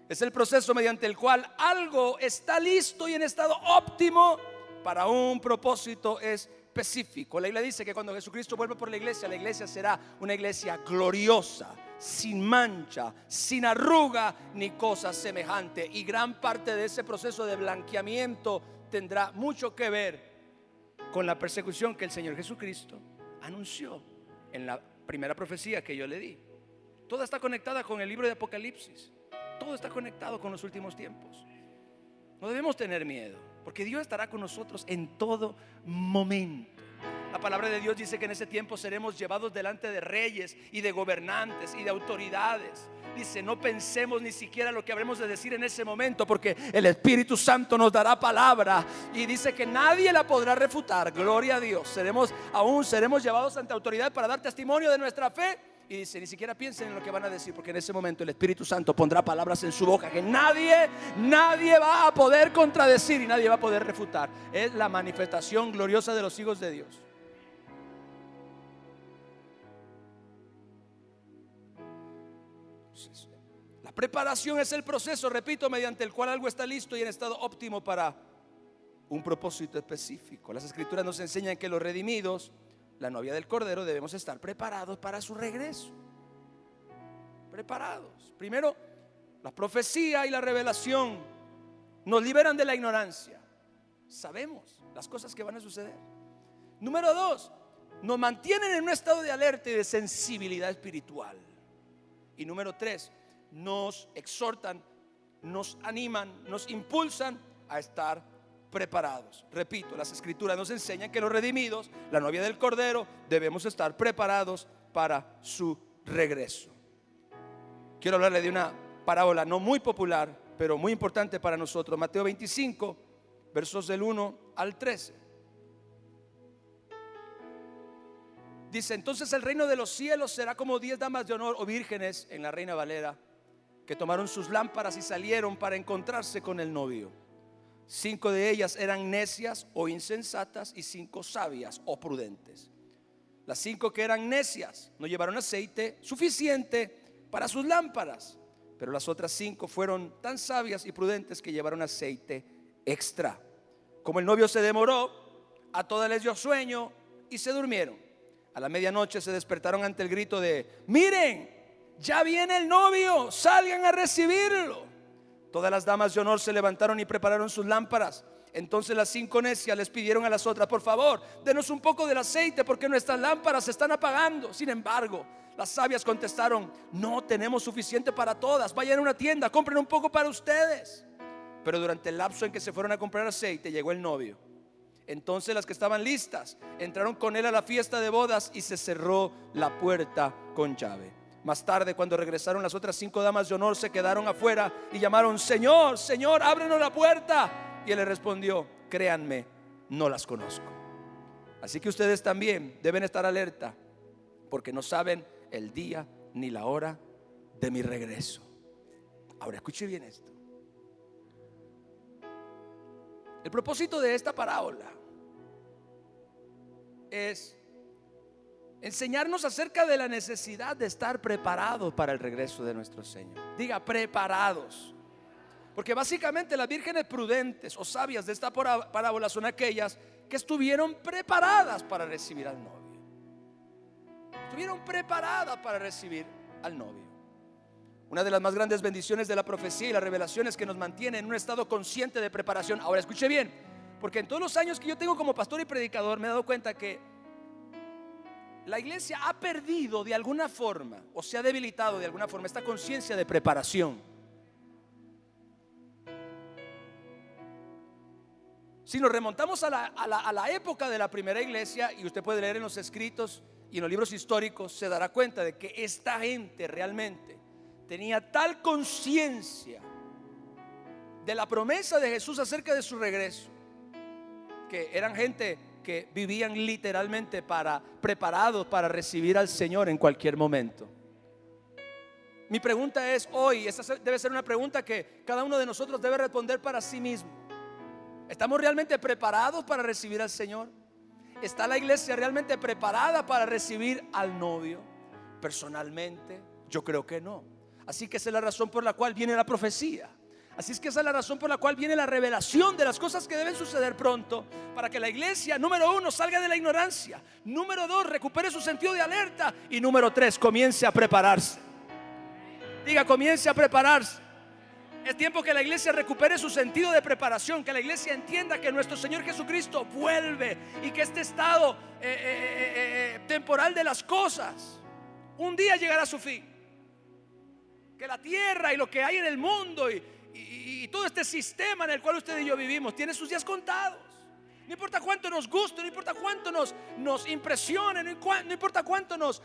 Speaker 1: Es el proceso mediante el cual algo está listo y en estado óptimo para un propósito específico. La Biblia dice que cuando Jesucristo vuelva por la iglesia será una iglesia gloriosa, sin mancha, sin arruga ni cosa semejante. Y gran parte de ese proceso de blanqueamiento tendrá mucho que ver con la persecución que el Señor Jesucristo anunció en la primera profecía que yo le di. Toda está conectada con el libro de Apocalipsis. Todo está conectado con los últimos tiempos. No debemos tener miedo, porque Dios estará con nosotros en todo momento. La palabra de Dios dice que en ese tiempo seremos llevados delante de reyes y de gobernantes y de autoridades. Dice, no pensemos ni siquiera lo que habremos de decir en ese momento, porque el Espíritu Santo nos dará palabra y dice que nadie la podrá refutar. Gloria a Dios. Seremos llevados ante autoridad para dar testimonio de nuestra fe. Y dice, ni siquiera piensen en lo que van a decir, porque en ese momento el Espíritu Santo pondrá palabras en su boca que nadie va a poder contradecir y nadie va a poder refutar. Es la manifestación gloriosa de los hijos de Dios. La preparación es el proceso, repito, mediante el cual algo está listo y en estado óptimo para un propósito específico. Las Escrituras nos enseñan que los redimidos, la novia del Cordero, debemos estar preparados para su regreso. Preparados. Primero, la profecía y la revelación nos liberan de la ignorancia. Sabemos las cosas que van a suceder. Número dos, nos mantienen en un estado de alerta y de sensibilidad espiritual. Y número tres, nos exhortan, nos animan, nos impulsan a estar preparados. Repito, las Escrituras nos enseñan que los redimidos, la novia del Cordero, debemos estar preparados para su regreso. Quiero hablarle de una parábola no muy popular, pero muy importante para nosotros. Mateo 25, versos del 1 al 13. Dice, entonces el reino de los cielos será como 10 damas de honor o vírgenes en la Reina Valera, que tomaron sus lámparas y salieron para encontrarse con el novio. 5 de ellas eran necias o insensatas y 5 sabias o prudentes. Las 5 que eran necias no llevaron aceite suficiente para sus lámparas, pero las otras 5 fueron tan sabias y prudentes que llevaron aceite extra. Como el novio se demoró, a todas les dio sueño y se durmieron. A la medianoche se despertaron ante el grito de: miren, ya viene el novio, salgan a recibirlo. Todas las damas de honor se levantaron y prepararon sus lámparas. Entonces las 5 necias les pidieron a las otras: por favor, denos un poco del aceite, porque nuestras lámparas se están apagando. Sin embargo, las sabias contestaron: no tenemos suficiente para todas. Vayan a una tienda, compren un poco para ustedes. Pero durante el lapso en que se fueron a comprar aceite, llegó el novio. Entonces las que estaban listas entraron con él a la fiesta de bodas y se cerró la puerta con llave. Más tarde, cuando regresaron, las otras 5 damas de honor se quedaron afuera y llamaron: Señor, Señor, ábrenos la puerta. Y él les respondió: créanme, no las conozco. Así que ustedes también deben estar alerta, porque no saben el día ni la hora de mi regreso. Ahora escuche bien esto. El propósito de esta parábola es enseñarnos acerca de la necesidad de estar preparados para el regreso de nuestro Señor. Diga, preparados. Porque básicamente las vírgenes prudentes o sabias de esta parábola son aquellas que estuvieron preparadas para recibir al novio. Estuvieron preparadas para recibir al novio. Una de las más grandes bendiciones de la profecía y la revelación es que nos mantiene en un estado consciente de preparación. Ahora escuche bien, porque en todos los años que yo tengo como pastor y predicador me he dado cuenta que la iglesia ha perdido de alguna forma, o se ha debilitado de alguna forma, esta conciencia de preparación. Si nos remontamos a la época de la primera iglesia, y usted puede leer en los escritos y en los libros históricos, se dará cuenta de que esta gente realmente tenía tal conciencia de la promesa de Jesús acerca de su regreso, que eran gente que vivían literalmente preparados para recibir al Señor en cualquier momento. Mi pregunta es hoy, esta debe ser una pregunta que cada uno de nosotros debe responder para sí mismo. ¿Estamos realmente preparados para recibir al Señor? ¿Está la iglesia realmente preparada para recibir al novio? Personalmente, yo creo que no. Así que esa es la razón por la cual viene la profecía. Así es que esa es la razón por la cual viene la revelación de las cosas que deben suceder pronto, para que la iglesia, número 1, salga de la ignorancia, número 2, recupere su sentido de alerta, y número 3, comience a prepararse. Diga, comience a prepararse. Es tiempo que la iglesia recupere su sentido de preparación, que la iglesia entienda que nuestro Señor Jesucristo vuelve y que este estado temporal de las cosas un día llegará a su fin. Que la tierra y lo que hay en el mundo y todo este sistema en el cual usted y yo vivimos tiene sus días contados. No importa cuánto nos guste, no importa cuánto nos impresione, no importa cuánto nos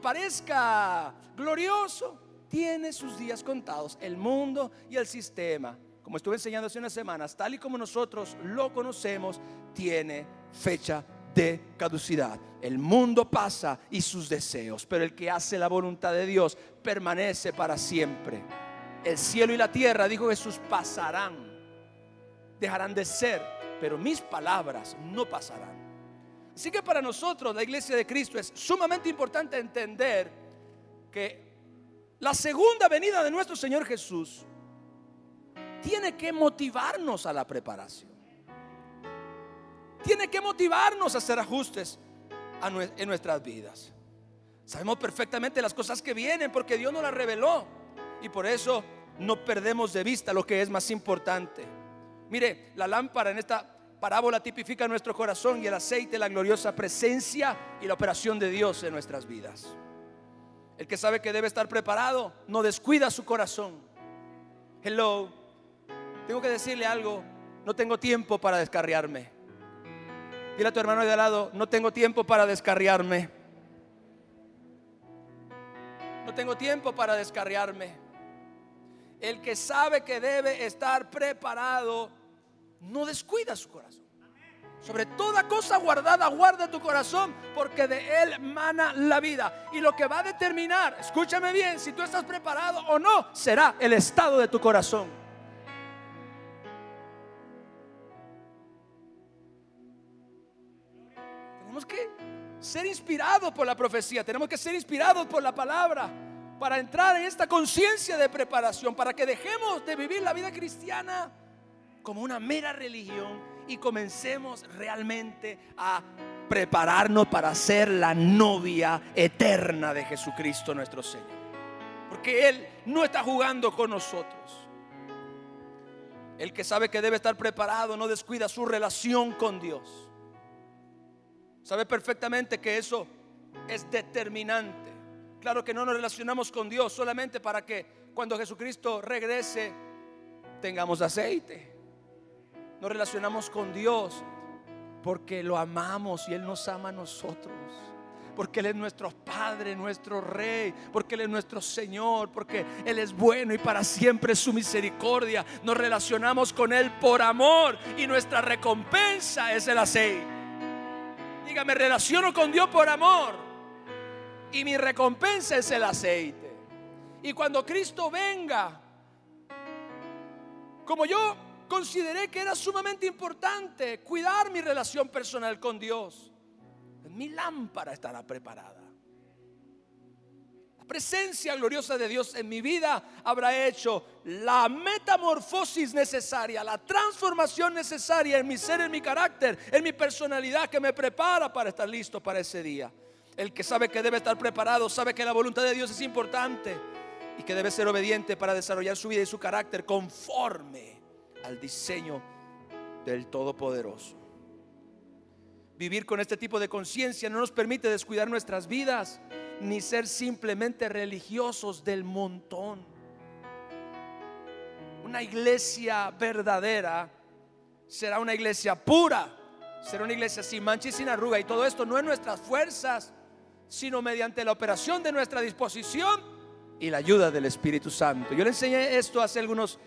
Speaker 1: parezca glorioso, tiene sus días contados. El mundo y el sistema, como estuve enseñando hace unas semanas, tal y como nosotros lo conocemos, tiene fecha de caducidad. El mundo pasa y sus deseos, pero el que hace la voluntad de Dios permanece para siempre. El cielo y la tierra, dijo Jesús, pasarán, dejarán de ser, pero mis palabras no pasarán. Así que para nosotros, la iglesia de Cristo, es sumamente importante entender que la segunda venida de nuestro Señor Jesús tiene que motivarnos a la preparación. Tiene que motivarnos a hacer ajustes en nuestras vidas. Sabemos perfectamente las cosas que vienen porque Dios nos las reveló, y por eso no perdemos de vista lo que es más importante. Mire, la lámpara en esta parábola tipifica nuestro corazón, y el aceite la gloriosa presencia y la operación de Dios en nuestras vidas. El que sabe que debe estar preparado no descuida su corazón. Hello, tengo que decirle algo: no tengo tiempo para descarriarme. Dile a tu hermano de al lado: no tengo tiempo para descarriarme. No tengo tiempo para descarriarme. El que sabe que debe estar preparado no descuida su corazón. Sobre toda cosa guardada, guarda tu corazón, porque de él mana la vida. Y lo que va a determinar, escúchame bien, si tú estás preparado o no, será el estado de tu corazón. Tenemos que ser inspirados por la profecía, tenemos que ser inspirados por la palabra, para entrar en esta conciencia de preparación, para que dejemos de vivir la vida cristiana como una mera religión y comencemos realmente a prepararnos para ser la novia eterna de Jesucristo nuestro Señor, porque Él no está jugando con nosotros. El que sabe que debe estar preparado no descuida su relación con Dios. Sabe perfectamente que eso es determinante. Claro que no nos relacionamos con Dios solamente para que cuando Jesucristo regrese tengamos aceite. Nos relacionamos con Dios porque lo amamos y Él nos ama a nosotros, porque Él es nuestro Padre, nuestro Rey, porque Él es nuestro Señor, porque Él es bueno y para siempre es su misericordia. Nos relacionamos con Él por amor y nuestra recompensa es el aceite. Diga: me relaciono con Dios por amor y mi recompensa es el aceite. Y cuando Cristo venga, como yo consideré que era sumamente importante cuidar mi relación personal con Dios, mi lámpara estará preparada. La presencia gloriosa de Dios en mi vida habrá hecho la metamorfosis necesaria, la transformación necesaria en mi ser, en mi carácter, en mi personalidad, que me prepara para estar listo para ese día. El que sabe que debe estar preparado sabe que la voluntad de Dios es importante y que debe ser obediente para desarrollar su vida y su carácter conforme al diseño del Todopoderoso. Vivir con este tipo de conciencia no nos permite descuidar nuestras vidas ni ser simplemente religiosos del montón. Una iglesia verdadera será una iglesia pura, será una iglesia sin mancha y sin arruga. Y todo esto no en nuestras fuerzas, sino mediante la operación de nuestra disposición y la ayuda del Espíritu Santo. Yo le enseñé esto hace algunos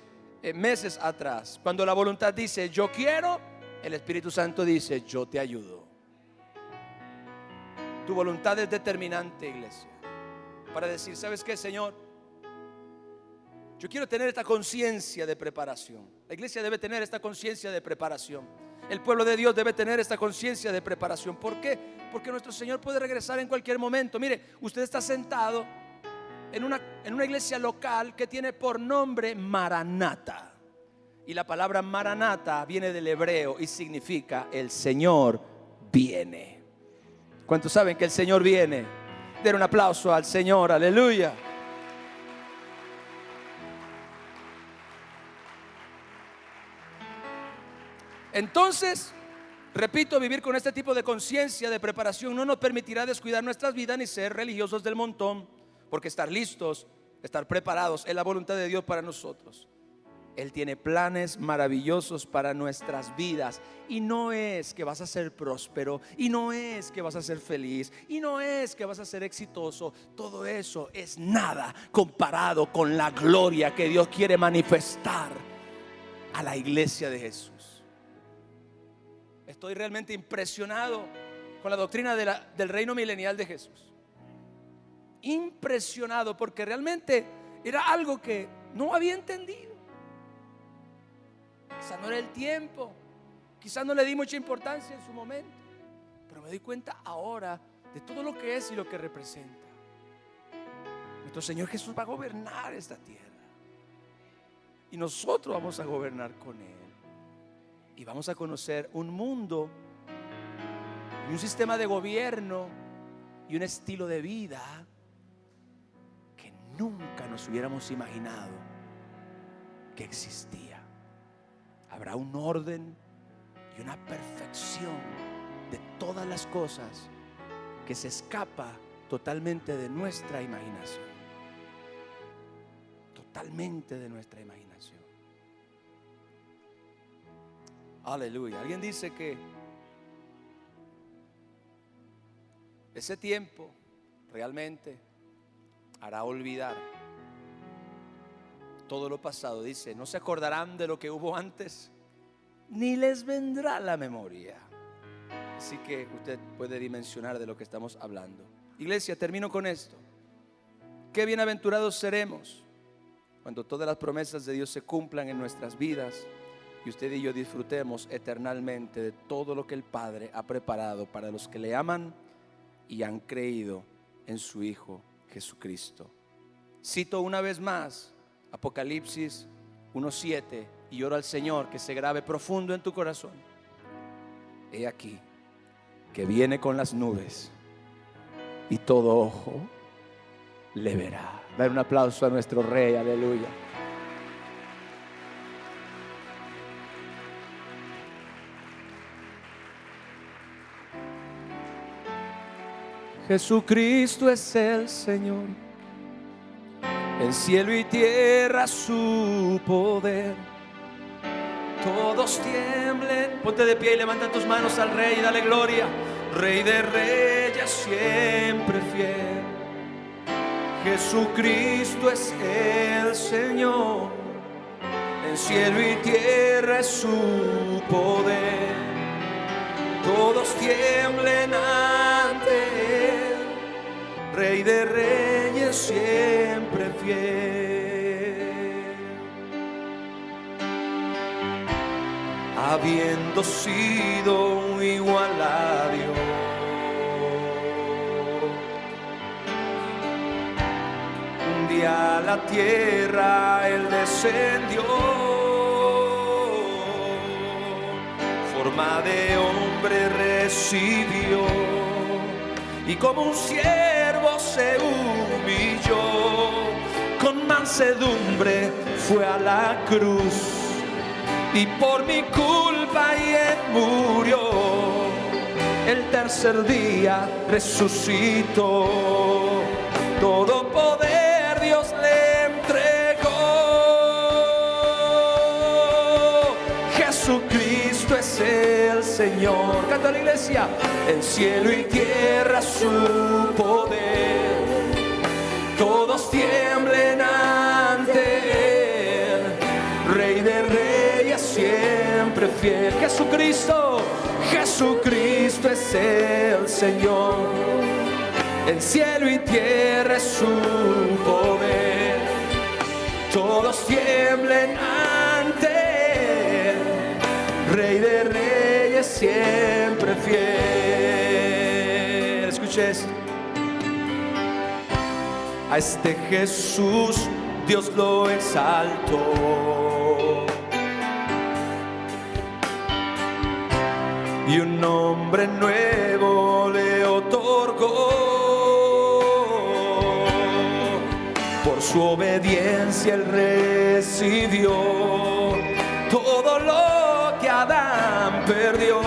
Speaker 1: meses atrás. Cuando la voluntad dice yo quiero, el Espíritu Santo dice yo te ayudo. Tu voluntad es determinante, iglesia, para decir, ¿sabes qué, Señor? Yo quiero tener esta conciencia de preparación. La iglesia debe tener esta conciencia de preparación. El pueblo de Dios debe tener esta conciencia de preparación. ¿Por qué? Porque nuestro Señor puede regresar en cualquier momento. Mire, usted está sentado en una iglesia local que tiene por nombre Maranata. Y la palabra Maranata viene del hebreo y significa el Señor viene. ¿Cuántos saben que el Señor viene? Den un aplauso al Señor, aleluya. Entonces, repito, vivir con este tipo de conciencia de preparación no nos permitirá descuidar nuestras vidas ni ser religiosos del montón, porque estar listos, estar preparados es la voluntad de Dios para nosotros. Él tiene planes maravillosos para nuestras vidas. Y no es que vas a ser próspero, y no es que vas a ser feliz, y no es que vas a ser exitoso. Todo eso es nada comparado con la gloria que Dios quiere manifestar a la iglesia de Jesús. Estoy realmente impresionado con la doctrina del reino milenial de Jesús. Impresionado, porque realmente era algo que no había entendido. Quizás no era el tiempo, quizás no le di mucha importancia en su momento, pero me doy cuenta ahora de todo lo que es y lo que representa. Nuestro Señor Jesús va a gobernar esta tierra y nosotros vamos a gobernar con Él. Y vamos a conocer un mundo y un sistema de gobierno y un estilo de vida que nunca nos hubiéramos imaginado que existía. Habrá un orden y una perfección de todas las cosas que se escapa totalmente de nuestra imaginación. Totalmente de nuestra imaginación. Aleluya. Alguien dice que ese tiempo realmente hará olvidar todo lo pasado. Dice, no se acordarán de lo que hubo antes, ni les vendrá la memoria. Así que usted puede dimensionar de lo que estamos hablando. Iglesia, termino con esto. Qué bienaventurados seremos cuando todas las promesas de Dios se cumplan en nuestras vidas y usted y yo disfrutemos eternamente de todo lo que el Padre ha preparado para los que le aman y han creído en su Hijo Jesucristo. Cito una vez más Apocalipsis 1:7 y oro al Señor que se grabe profundo en tu corazón. He aquí que viene con las nubes y todo ojo le verá. Dar un aplauso a nuestro Rey, aleluya. Jesucristo es el Señor. En cielo y tierra su poder. Todos tiemblen. Ponte de pie y levanta tus manos al Rey y dale gloria. Rey de reyes, siempre fiel. Jesucristo es el Señor. En cielo y tierra es su poder. Todos tiemblen ante Él. Rey de reyes, siempre fiel. Habiendo sido igual a Dios, un día a la tierra Él descendió, forma de hombre recibió, y como un siervo se humilló, con mansedumbre fue a la cruz, y por mi culpa y Él murió, el tercer día resucitó, todo poder Dios le entregó. Jesucristo Jesucristo es el Señor. Canta la iglesia. En cielo y tierra su poder, todos tiemblen ante Él. Rey de reyes, siempre fiel. Jesucristo, Jesucristo es el Señor. En cielo y tierra es su poder, todos tiemblen ante Él. Rey de reyes, siempre fiel. Escuche esto. A este Jesús Dios lo exaltó y un nombre nuevo le otorgó. Por su obediencia él recibió todo lo que Adán perdió.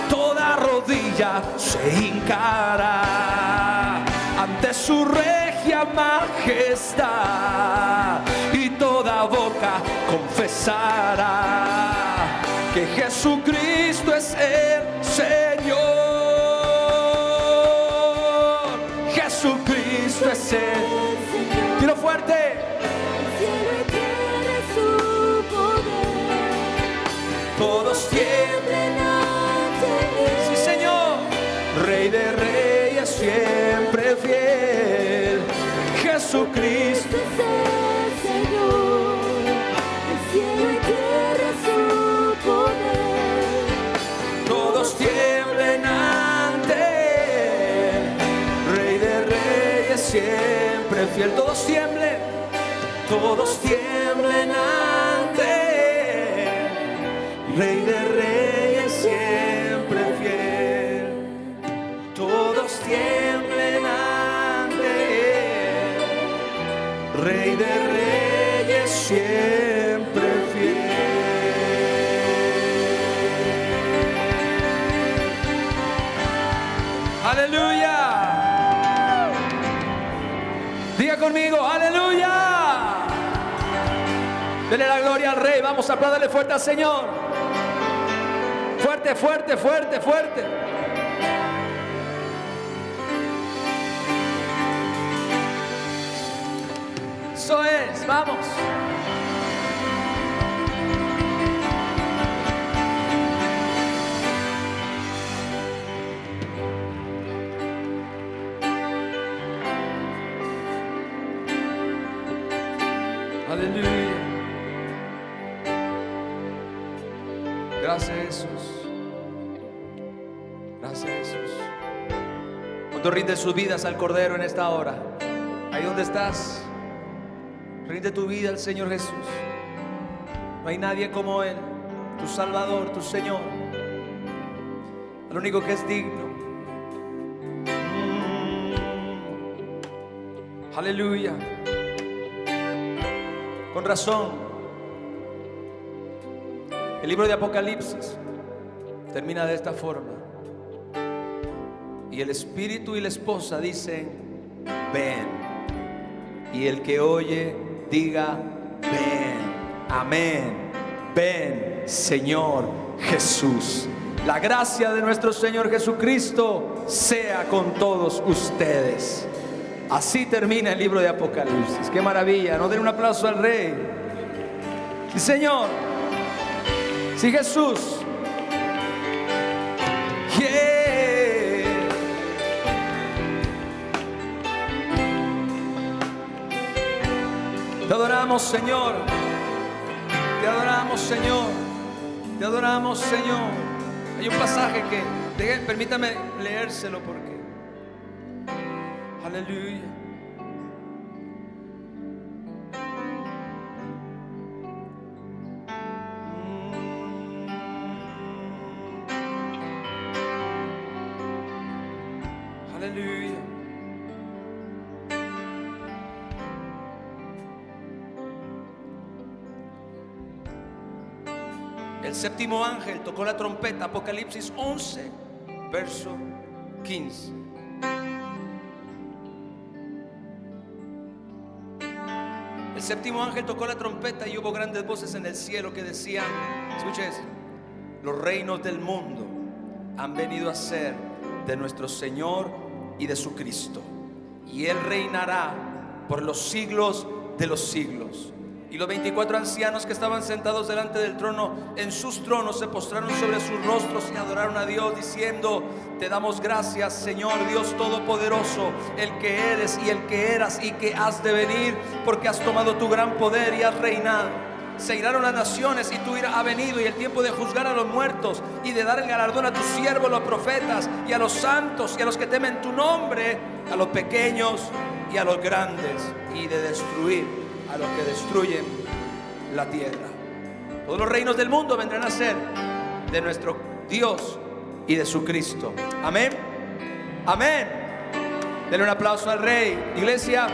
Speaker 1: Toda rodilla se hincará ante su regia majestad y toda boca confesará que Jesucristo es el Señor. Jesucristo es el Señor. Tiro fuerte. Todos tiemblen ante Él. Sí, Señor. Rey de reyes, siempre fiel. Jesucristo
Speaker 2: es el Señor. El cielo y tierra su poder.
Speaker 1: Todos tiemblen ante Él. Rey de reyes, siempre fiel. Todos tiemblen. Todos tiemblen ante Él. Rey de reyes, siempre fiel. Todos tiemblen ante Él. Rey de reyes, siempre fiel. Aleluya. Diga conmigo, aleluya. Dele la gloria al Rey. Vamos a aplaudirle fuerte al Señor. Fuerte, fuerte, fuerte, fuerte. Eso es, vamos. Aleluya. Gracias, Jesús. Gracias, Jesús. Cuando rinde sus vidas al Cordero en esta hora, ahí donde estás, rinde tu vida al Señor Jesús. No hay nadie como Él, tu Salvador, tu Señor, el único que es digno. Aleluya. Con razón, el libro de Apocalipsis termina de esta forma. Y el espíritu y la esposa dicen: ven. Y el que oye diga: ven. Amén. Ven, Señor Jesús. La gracia de nuestro Señor Jesucristo sea con todos ustedes. Así termina el libro de Apocalipsis. Qué maravilla. No den un aplauso al Rey. Sí, Señor. Sí, Jesús. Yeah. Te adoramos, Señor. Te adoramos, Señor. Te adoramos, Señor. Hay un pasaje que permítame leérselo porque aleluya. Aleluya. El séptimo ángel tocó la trompeta, Apocalipsis 11, verso 15. El séptimo ángel tocó la trompeta y hubo grandes voces en el cielo que decían, escuche esto: los reinos del mundo han venido a ser de nuestro Señor y de su Cristo, y Él reinará por los siglos de los siglos. Y los 24 ancianos que estaban sentados delante del trono, en sus tronos se postraron sobre sus rostros y adoraron a Dios, diciendo: te damos gracias, Señor Dios Todopoderoso, el que eres y el que eras y que has de venir, porque has tomado tu gran poder y has reinado. Se iraron las naciones y tu ira ha venido, y el tiempo de juzgar a los muertos y de dar el galardón a tus siervos los profetas, y a los santos y a los que temen tu nombre, a los pequeños y a los grandes, y de destruir a los que destruyen la tierra. Todos los reinos del mundo vendrán a ser de nuestro Dios y de su Cristo. Amén. Amén. Denle un aplauso al Rey. Iglesia,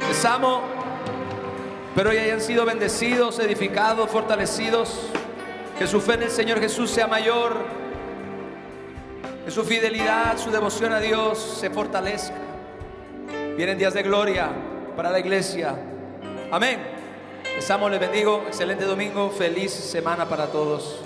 Speaker 1: les amo. Espero que hayan sido bendecidos, edificados, fortalecidos. Que su fe en el Señor Jesús sea mayor. Que su fidelidad, su devoción a Dios se fortalezca. Vienen días de gloria para la iglesia. Amén. Les amo, les bendigo. Excelente domingo. Feliz semana para todos.